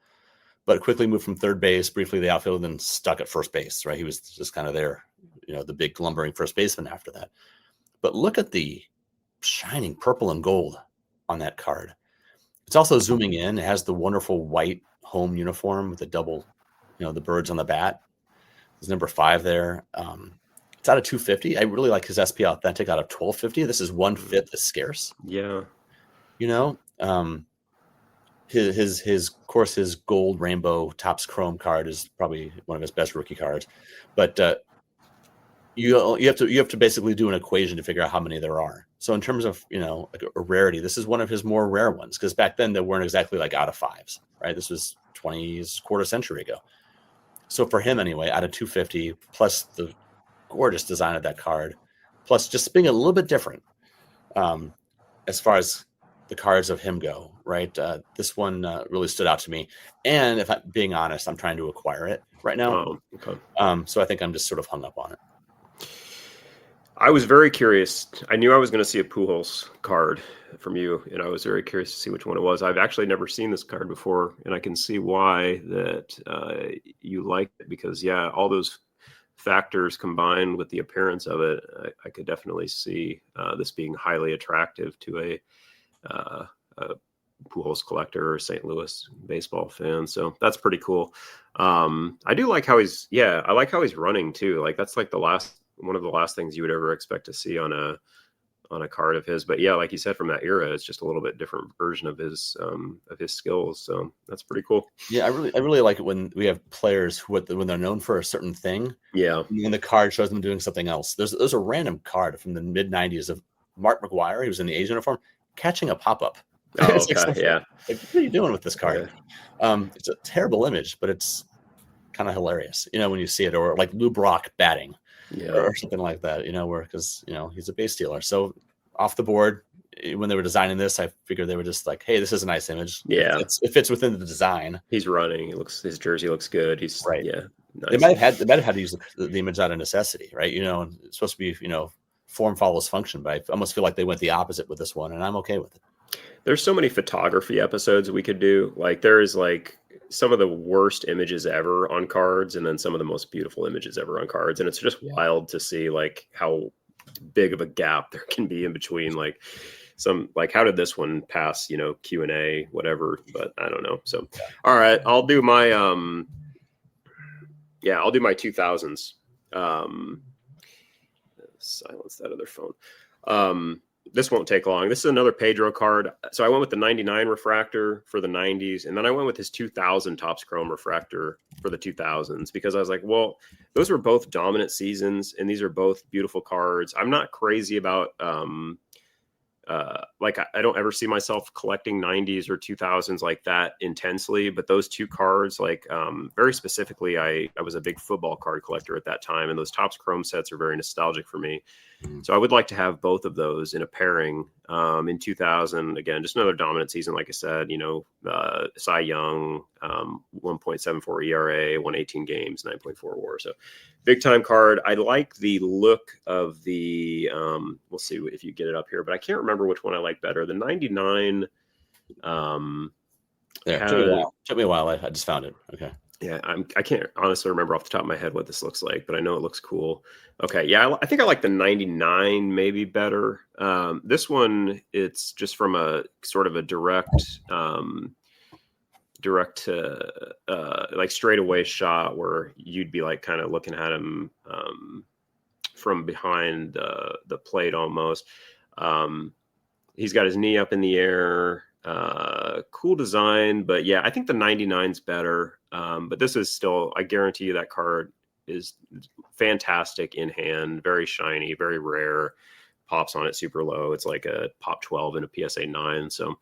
Speaker 1: but quickly moved from third base, briefly the outfield, and then stuck at first base, right? He was just kind of there, the big lumbering first baseman after that. But look at the shining purple and gold on that card. It's also zooming in. It has the wonderful white home uniform with the double, the birds on the bat. There's number 5 there. It's out of 250. I really like his SP Authentic out of 1250. This is 1/5 as scarce.
Speaker 2: Yeah.
Speaker 1: His gold rainbow Topps Chrome card is probably one of his best rookie cards, but you have to basically do an equation to figure out how many there are. So in terms of like a rarity, this is one of his more rare ones, because back then they weren't exactly like out of 5s, right? This was 20s, quarter century ago. So for him anyway, out of 250 plus the gorgeous design of that card. Plus, just being a little bit different as far as the cards of him go, right? This one really stood out to me. And if I'm being honest, I'm trying to acquire it right now.
Speaker 2: Oh, okay.
Speaker 1: So I think I'm just sort of hung up on it.
Speaker 2: I was very curious. I knew I was going to see a Pujols card from you, and I was very curious to see which one it was. I've actually never seen this card before, and I can see why that you liked it because, yeah, all those factors combined with the appearance of it, I could definitely see this being highly attractive to a Pujols collector or St. Louis baseball fan. So that's pretty cool. I do like how I like how he's running too. Like that's like one of the last things you would ever expect to see on a card of his. But yeah, like you said, from that era, it's just a little bit different version of his skills. So that's pretty cool.
Speaker 1: Yeah, I really like it when we have players when they're known for a certain thing.
Speaker 2: Yeah.
Speaker 1: And the card shows them doing something else. There's a random card from the mid '90s of Mark McGwire. He was in the Asian uniform catching a pop-up.
Speaker 2: Oh, okay. Yeah.
Speaker 1: Like, what are you doing with this card? Yeah. It's a terrible image, but it's kind of hilarious, when you see it, or like Lou Brock batting. Yeah. Or something like that, because he's a base stealer. So off the board, when they were designing this, I figured they were just like, "Hey, this is a nice image.
Speaker 2: Yeah,
Speaker 1: it fits within the design."
Speaker 2: He's running. His jersey looks good. He's right. Yeah,
Speaker 1: nice. They might have had to use the image out of necessity, right? It's supposed to be form follows function, but I almost feel like they went the opposite with this one, and I'm okay with it.
Speaker 2: There's so many photography episodes we could do. Like there is like some of the worst images ever on cards, and then some of the most beautiful images ever on cards. And it's just wild to see like how big of a gap there can be in between. Like how did this one pass, Q&A, whatever, but I don't know. So, all right, I'll do my 2000s. Silence that other phone. This won't take long. This is another Pedro card. So I went with the 99 refractor for the 90s, and then I went with his 2000 Topps Chrome refractor for the 2000s because I was like, well, those were both dominant seasons, and these are both beautiful cards. I'm not crazy about I don't ever see myself collecting 90s or 2000s like that intensely, but those two cards, very specifically, I was a big football card collector at that time, and those Topps Chrome sets are very nostalgic for me. So I would like to have both of those in a pairing. In 2000, again, just another dominant season, like I said, Cy Young, 1.74 ERA, 118 games, 9.4 WAR. So big time card. I like the look of the, we'll see if you get it up here, but I can't remember which one I like better. The 99.
Speaker 1: Took me a while. I just found it. Okay.
Speaker 2: Yeah, I can't honestly remember off the top of my head what this looks like, but I know it looks cool. Okay, yeah, I think I like the 99 maybe better. This one, it's just from a sort of a direct to like straightaway shot where you'd be like kind of looking at him from behind the plate almost. He's got his knee up in the air. Cool design, but yeah, I think the 99's better. But this is still, I guarantee you that card is fantastic in hand, very shiny, very rare, pops on it super low. It's like a pop 12 and a PSA 9. So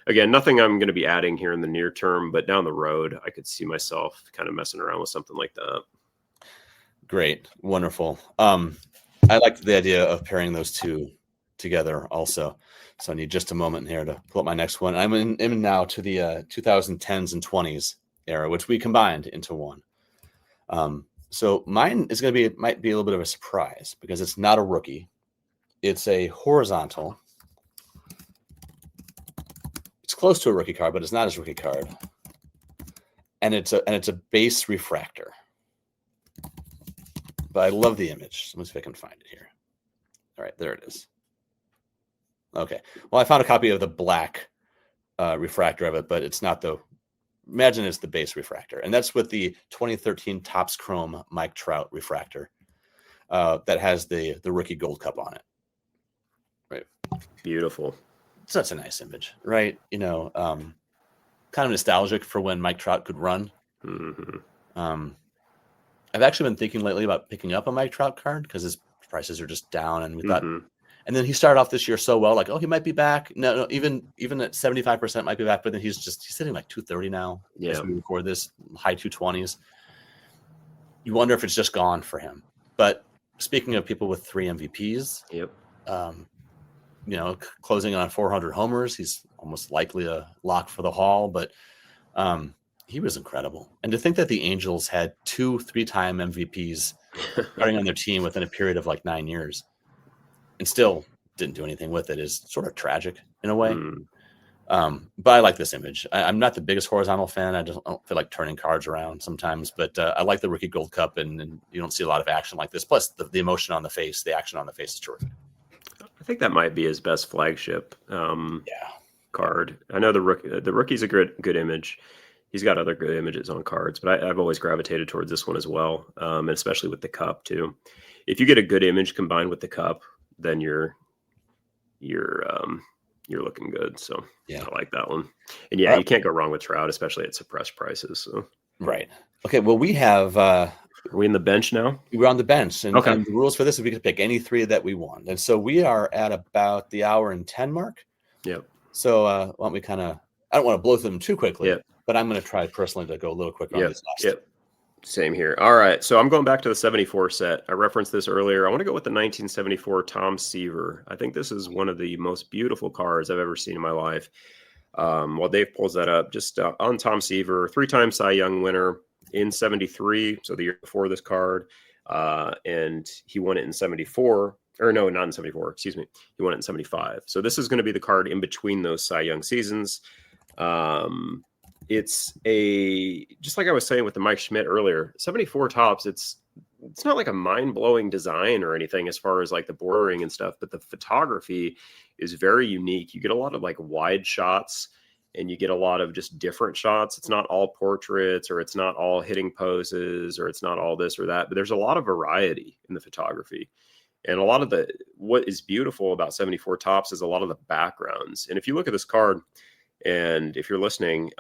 Speaker 2: again, nothing I'm going to be adding here in the near term, but down the road, I could see myself kind of messing around with something like that.
Speaker 1: Great. Wonderful. I liked the idea of pairing those two together also. So I need just a moment here to pull up my next one. I'm in now to the 2010s and 20s era, which we combined into one. So mine is might be a little bit of a surprise because it's not a rookie. It's a horizontal. It's close to a rookie card, but it's not his rookie card. And it's a base refractor. But I love the image. Let me see if I can find it here. All right, there it is. Okay. Well, I found a copy of the black refractor of it, but it's not imagine it's the base refractor. And that's with the 2013 Topps Chrome Mike Trout refractor that has the rookie gold cup on it. Right.
Speaker 2: Beautiful.
Speaker 1: Such a nice image, right? Kind of nostalgic for when Mike Trout could run. Mm-hmm. I've actually been thinking lately about picking up a Mike Trout card because his prices are just down, and we thought. And then he started off this year so well, like, oh, he might be back. No, even at 75% might be back, but then he's sitting like 230 now. Yeah. As we record this, high 220s. You wonder if it's just gone for him. But speaking of people with 3 MVPs,
Speaker 2: Yep.
Speaker 1: Closing on 400 homers, he's almost likely a lock for the Hall, but he was incredible. And to think that the Angels had 2 3-time MVPs starting on their team within a period of like 9 years and still didn't do anything with it is sort of tragic in a way. But I like this image. I'm not the biggest horizontal fan. I don't feel like turning cards around sometimes, but I like the Rookie Gold Cup, and you don't see a lot of action like this. Plus, the emotion on the face, the action on the face is terrific.
Speaker 2: I think that might be his best flagship card. I know the rookie's a good image. He's got other good images on cards, but I've always gravitated towards this one as well, and especially with the cup too. If you get a good image combined with the cup, then you're looking good. So yeah, I like that one. And yeah, you can't go wrong with Trout, especially at suppressed prices. So.
Speaker 1: Right. Okay. Well, we have.
Speaker 2: Are we in the bench now?
Speaker 1: We're on the bench, and the rules for this is we can pick any 3 that we want, and so we are at about the hour and 10 mark.
Speaker 2: Yep.
Speaker 1: So why don't we kind of? I don't want to blow through them too quickly.
Speaker 2: Yep.
Speaker 1: But I'm going to try personally to go a little quicker on this last.
Speaker 2: Yep. Same here. All right. So I'm going back to the 74 set. I referenced this earlier. I want to go with the 1974 Tom Seaver. I think this is one of the most beautiful cards I've ever seen in my life. While Dave pulls that up, just on Tom Seaver, 3-time Cy Young winner in 73. So the year before this card. And he won it in 74. Or no, not in 74. Excuse me. He won it in 75. So this is going to be the card in between those Cy Young seasons. It's just like I was saying with the Mike Schmidt earlier, 74 tops. It's not like a mind-blowing design or anything as far as like the bordering and stuff, but the photography is very unique. You get a lot of like wide shots and you get a lot of just different shots. It's not all portraits, or it's not all hitting poses, or it's not all this or that, but there's a lot of variety in the photography. And a lot of what is beautiful about 74 tops is a lot of the backgrounds. And if you look at this card, and if you're listening,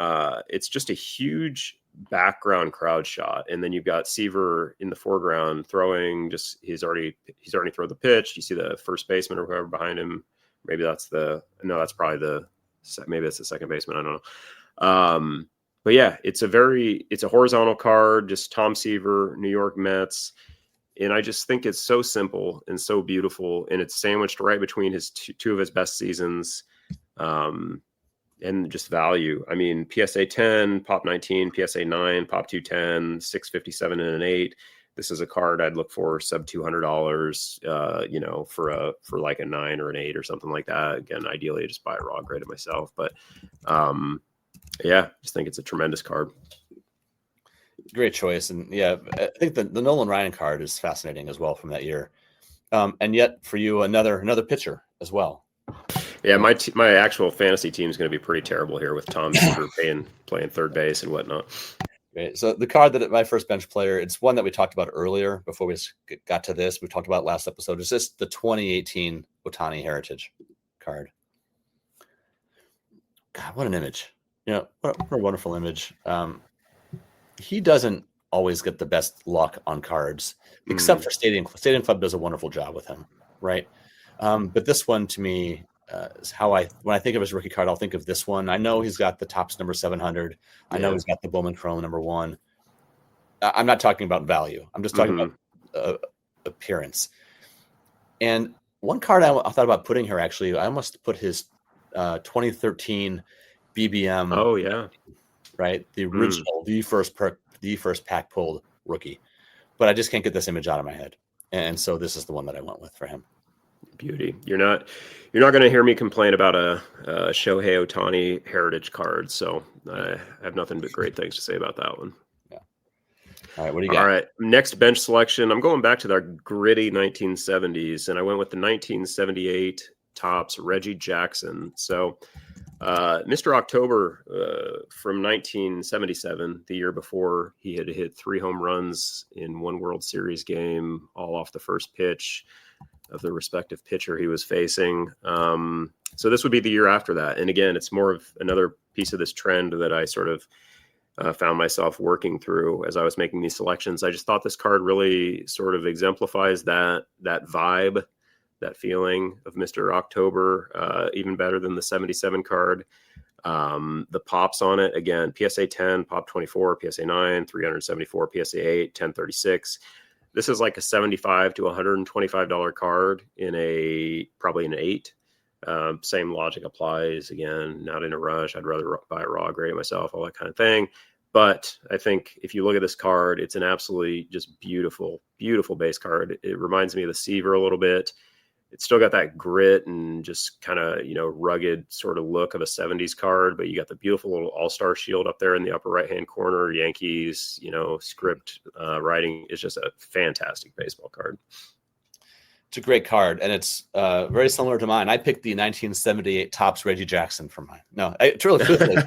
Speaker 2: it's just a huge background crowd shot. And then you've got Seaver in the foreground throwing, he's already thrown the pitch. You see the first baseman or whoever behind him. Maybe that's maybe that's the second baseman. I don't know. But yeah, it's a horizontal card, just Tom Seaver, New York Mets. And I just think it's so simple and so beautiful. And it's sandwiched right between his two of his best seasons. And just value. I mean, PSA 10, Pop 19, PSA 9, Pop 210, 657 and an 8. This is a card I'd look for sub $200, for like a 9 or an 8 or something like that. Again, ideally, I just buy a raw grade of myself. But just think it's a tremendous card.
Speaker 1: Great choice. And yeah, I think the Nolan Ryan card is fascinating as well from that year. And yet for you, another pitcher as well.
Speaker 2: Yeah, my actual fantasy team is going to be pretty terrible here with Tom Seaver playing third base and whatnot.
Speaker 1: Great. So the card that my first bench player, it's one that we talked about earlier before we got to this. We talked about last episode. It's just the 2018 Ohtani Heritage card. God, what an image! What a wonderful image. He doesn't always get the best luck on cards, except for Stadium Club. Stadium Club does a wonderful job with him, right? But this one to me is when I think of his rookie card, I'll think of this one. I know he's got the Topps number 700. I know he's got the Bowman Chrome number 1. I'm not talking about value. I'm just talking about appearance. And one card I thought about putting here, actually, I almost put his 2013 BBM.
Speaker 2: Oh yeah,
Speaker 1: right. The original, the first pack pulled rookie, but I just can't get this image out of my head. And so this is the one that I went with for him.
Speaker 2: Beauty. You're not going to hear me complain about a Shohei Ohtani Heritage card. So I have nothing but great things to say about that one.
Speaker 1: Yeah. All right. What do you got?
Speaker 2: All right. Next bench selection. I'm going back to the gritty 1970s, and I went with the 1978 Topps Reggie Jackson. So Mr. October from 1977, the year before, he had hit 3 home runs in one World Series game, all off the first pitch of the respective pitcher he was facing. So this would be the year after that. And again, it's more of another piece of this trend that I sort of found myself working through as I was making these selections. I just thought this card really sort of exemplifies that vibe, that feeling of Mr. October, even better than the 77 card. The pops on it, again, PSA 10, Pop 24, PSA 9, 374, PSA 8, 1036. This is like a $75 to $125 card in probably an 8. Same logic applies. Again, not in a rush. I'd rather buy a raw, grade it myself, all that kind of thing. But I think if you look at this card, it's an absolutely just beautiful, beautiful base card. It reminds me of the Seaver a little bit. It's still got that grit and just kind of, rugged sort of look of a 70s card, but you got the beautiful little all-star shield up there in the upper right-hand corner, Yankees, script writing. Is just a fantastic baseball card.
Speaker 1: It's a great card, and it's very similar to mine. I picked the 1978 Topps Reggie Jackson for mine. No, it's really truthfully,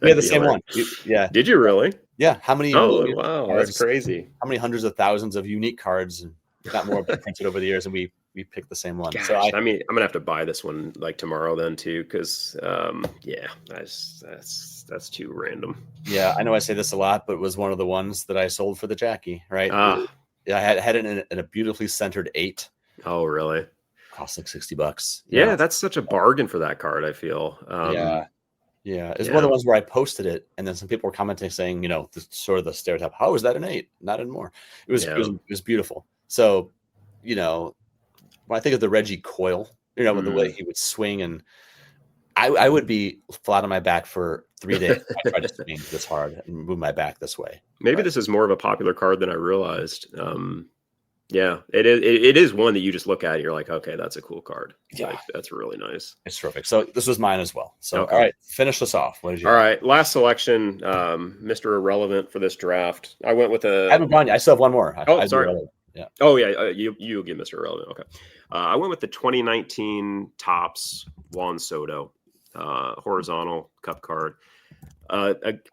Speaker 1: we had the same one. Yeah.
Speaker 2: Did you really?
Speaker 1: Yeah. How many?
Speaker 2: Oh, wow.
Speaker 1: Cards,
Speaker 2: that's crazy.
Speaker 1: How many hundreds of thousands of unique cards and got more printed over the years, and we picked the same one.
Speaker 2: Gosh,
Speaker 1: so
Speaker 2: I'm gonna have to buy this one like tomorrow then too, because that's too random.
Speaker 1: Yeah, I know I say this a lot, but it was one of the ones that I sold for the Jackie. Right? Yeah, I had it in a beautifully centered 8.
Speaker 2: Oh, really?
Speaker 1: Cost like $60.
Speaker 2: Yeah, that's such a bargain for that card, I feel.
Speaker 1: It's one of the ones where I posted it, and then some people were commenting saying, the sort of the stereotype, how is that an 8? Not anymore. It was beautiful. So, when I think of the Reggie coil, with the way he would swing, and I would be flat on my back for 3 days. I tried to swing this hard and move my back this way.
Speaker 2: Maybe this is more of a popular card than I realized. Yeah, it is one that you just look at and you're like, okay, that's a cool card.
Speaker 1: Yeah,
Speaker 2: like, that's really nice.
Speaker 1: It's terrific. So this was mine as well. So okay. All right, finish this off. What did you?
Speaker 2: All right, last selection, Mr. Irrelevant for this draft. I went with
Speaker 1: I haven't gone yet. I still have one more.
Speaker 2: Sorry. Yeah. Oh yeah, you get Mr. Irrelevant. Okay. I went with the 2019 Topps Juan Soto horizontal cup card.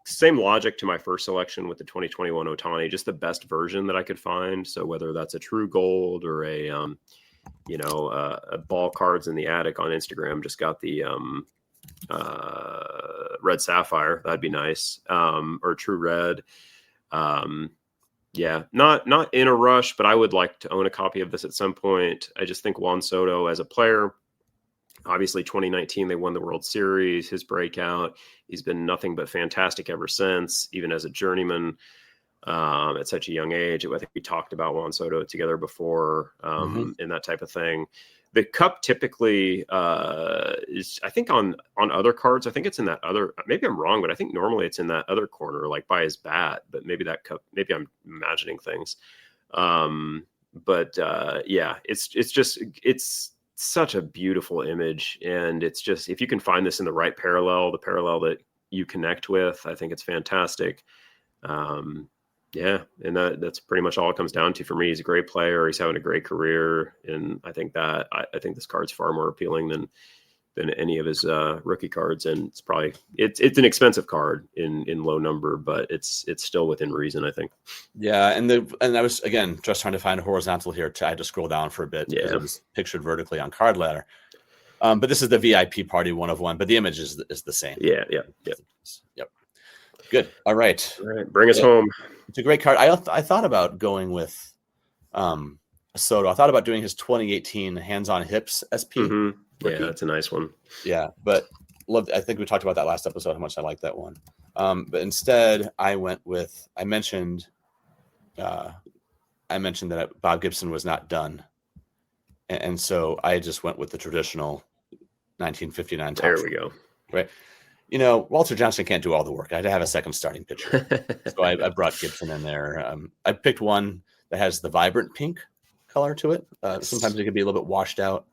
Speaker 2: Same logic to my first selection with the 2021 Ohtani, just the best version that I could find. So whether that's a true gold or a ball cards in the attic on Instagram, just got the red sapphire. That'd be nice. Or true red. Yeah, not in a rush, but I would like to own a copy of this at some point. I just think Juan Soto as a player, obviously 2019, they won the World Series, his breakout. He's been nothing but fantastic ever since, even as a journeyman at such a young age. I think we talked about Juan Soto together before and that type of thing. The cup typically is, I think on other cards, I think it's in that other, maybe I'm wrong, but I think normally it's in that other corner, like by his bat, but maybe that cup, maybe I'm imagining things. It's such a beautiful image. And it's just, if you can find this in the right parallel, the parallel that you connect with, I think it's fantastic. And that's pretty much all it comes down to for me. He's a great player. He's having a great career. And I think this card's far more appealing than any of his rookie cards. And it's an expensive card in low number, but it's still within reason, I think.
Speaker 1: Yeah. And I was, again, just trying to find a horizontal here. I had to scroll down for a bit because it was pictured vertically on Card Ladder. But this is the VIP party 1 of 1, but the image is the same.
Speaker 2: Yeah.
Speaker 1: Yep. Good. All right.
Speaker 2: Bring us home.
Speaker 1: It's a great card. I thought about going with Soto. I thought about doing his 2018 Hands on Hips SP.
Speaker 2: Mm-hmm. Yeah, that's a nice one.
Speaker 1: Yeah, but I think we talked about that last episode, how much I like that one. But instead, I mentioned that Bob Gibson was not done. And so I just went with the traditional 1959 top.
Speaker 2: There we go.
Speaker 1: Right. Walter Johnson can't do all the work. I had to have a second starting pitcher. So I brought Gibson in there. I picked one that has the vibrant pink color to it. Sometimes it could be a little bit washed out.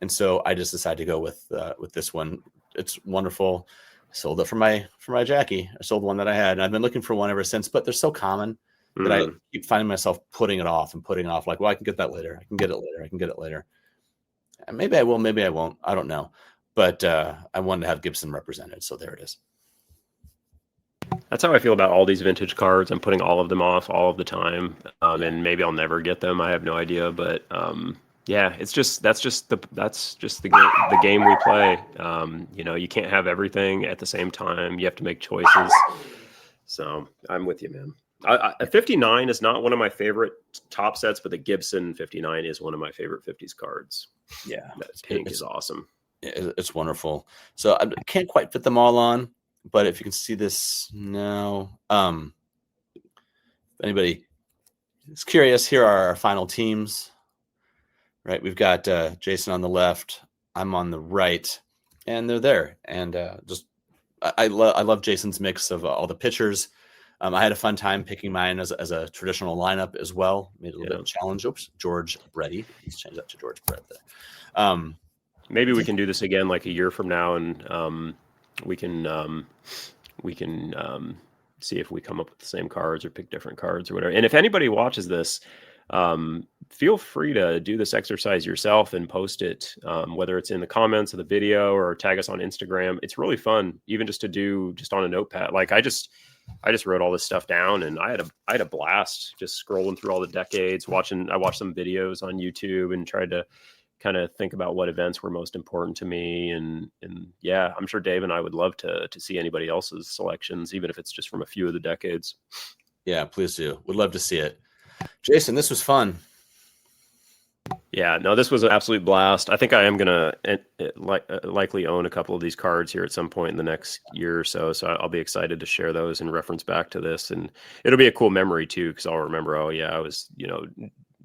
Speaker 1: And so I just decided to go with this one. It's wonderful. I sold it for my Jackie. I sold one that I had. And I've been looking for one ever since, but they're so common that I keep finding myself putting it off. Like, well, I can get that later. I can get it later. And maybe I will, maybe I won't. I don't know. But I wanted to have Gibson represented, so there it is.
Speaker 2: That's how I feel about all these vintage cards. I'm putting all of them off all of the time, and maybe I'll never get them. I have no idea, but that's just the game we play. You can't have everything at the same time. You have to make choices. So I'm with you, man. A 59 is not one of my favorite top sets, but the Gibson 59 is one of my favorite 50s cards.
Speaker 1: Yeah,
Speaker 2: that pink is awesome.
Speaker 1: It's wonderful. So I can't quite fit them all on, but if you can see this now, anybody Just curious, here are our final teams. Right, we've got Jason on the left, I'm on the right, and they're there. And I love Jason's mix of all the pitchers. I had a fun time picking mine as a traditional lineup as well. Made it a little bit of a challenge. Oops, George Brady. Let's change that to George Brett there.
Speaker 2: Maybe we can do this again like a year from now, and we can see if we come up with the same cards or pick different cards or whatever. And if anybody watches this, feel free to do this exercise yourself and post it, whether it's in the comments of the video or tag us on Instagram. It's really fun, even just to do just on a notepad. Like I just wrote all this stuff down, and I had a blast just scrolling through all the decades, I watched some videos on YouTube and tried to kind of think about what events were most important to me. And yeah, I'm sure Dave and I would love to see anybody else's selections, even if it's just from a few of the decades.
Speaker 1: Yeah, please do. Would love to see it. Jason, this was fun.
Speaker 2: Yeah, no, this was an absolute blast. I think I am going to likely own a couple of these cards here at some point in the next year or so. So I'll be excited to share those and reference back to this. And it'll be a cool memory too, because I'll remember, oh yeah, I was,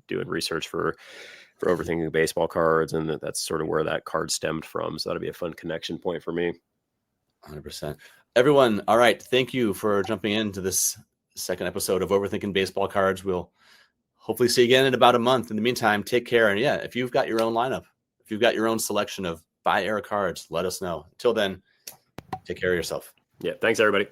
Speaker 2: doing research for Overthinking Baseball Cards, and that's sort of where that card stemmed from. So that'll be a fun connection point for me.
Speaker 1: 100%. Everyone, all right, thank you for jumping into this second episode of Overthinking Baseball Cards. We'll hopefully see you again in about a month. In the meantime, take care. And yeah, if you've got your own lineup, if you've got your own selection of buy era cards, let us know. Until then, take care of yourself.
Speaker 2: Yeah, thanks everybody.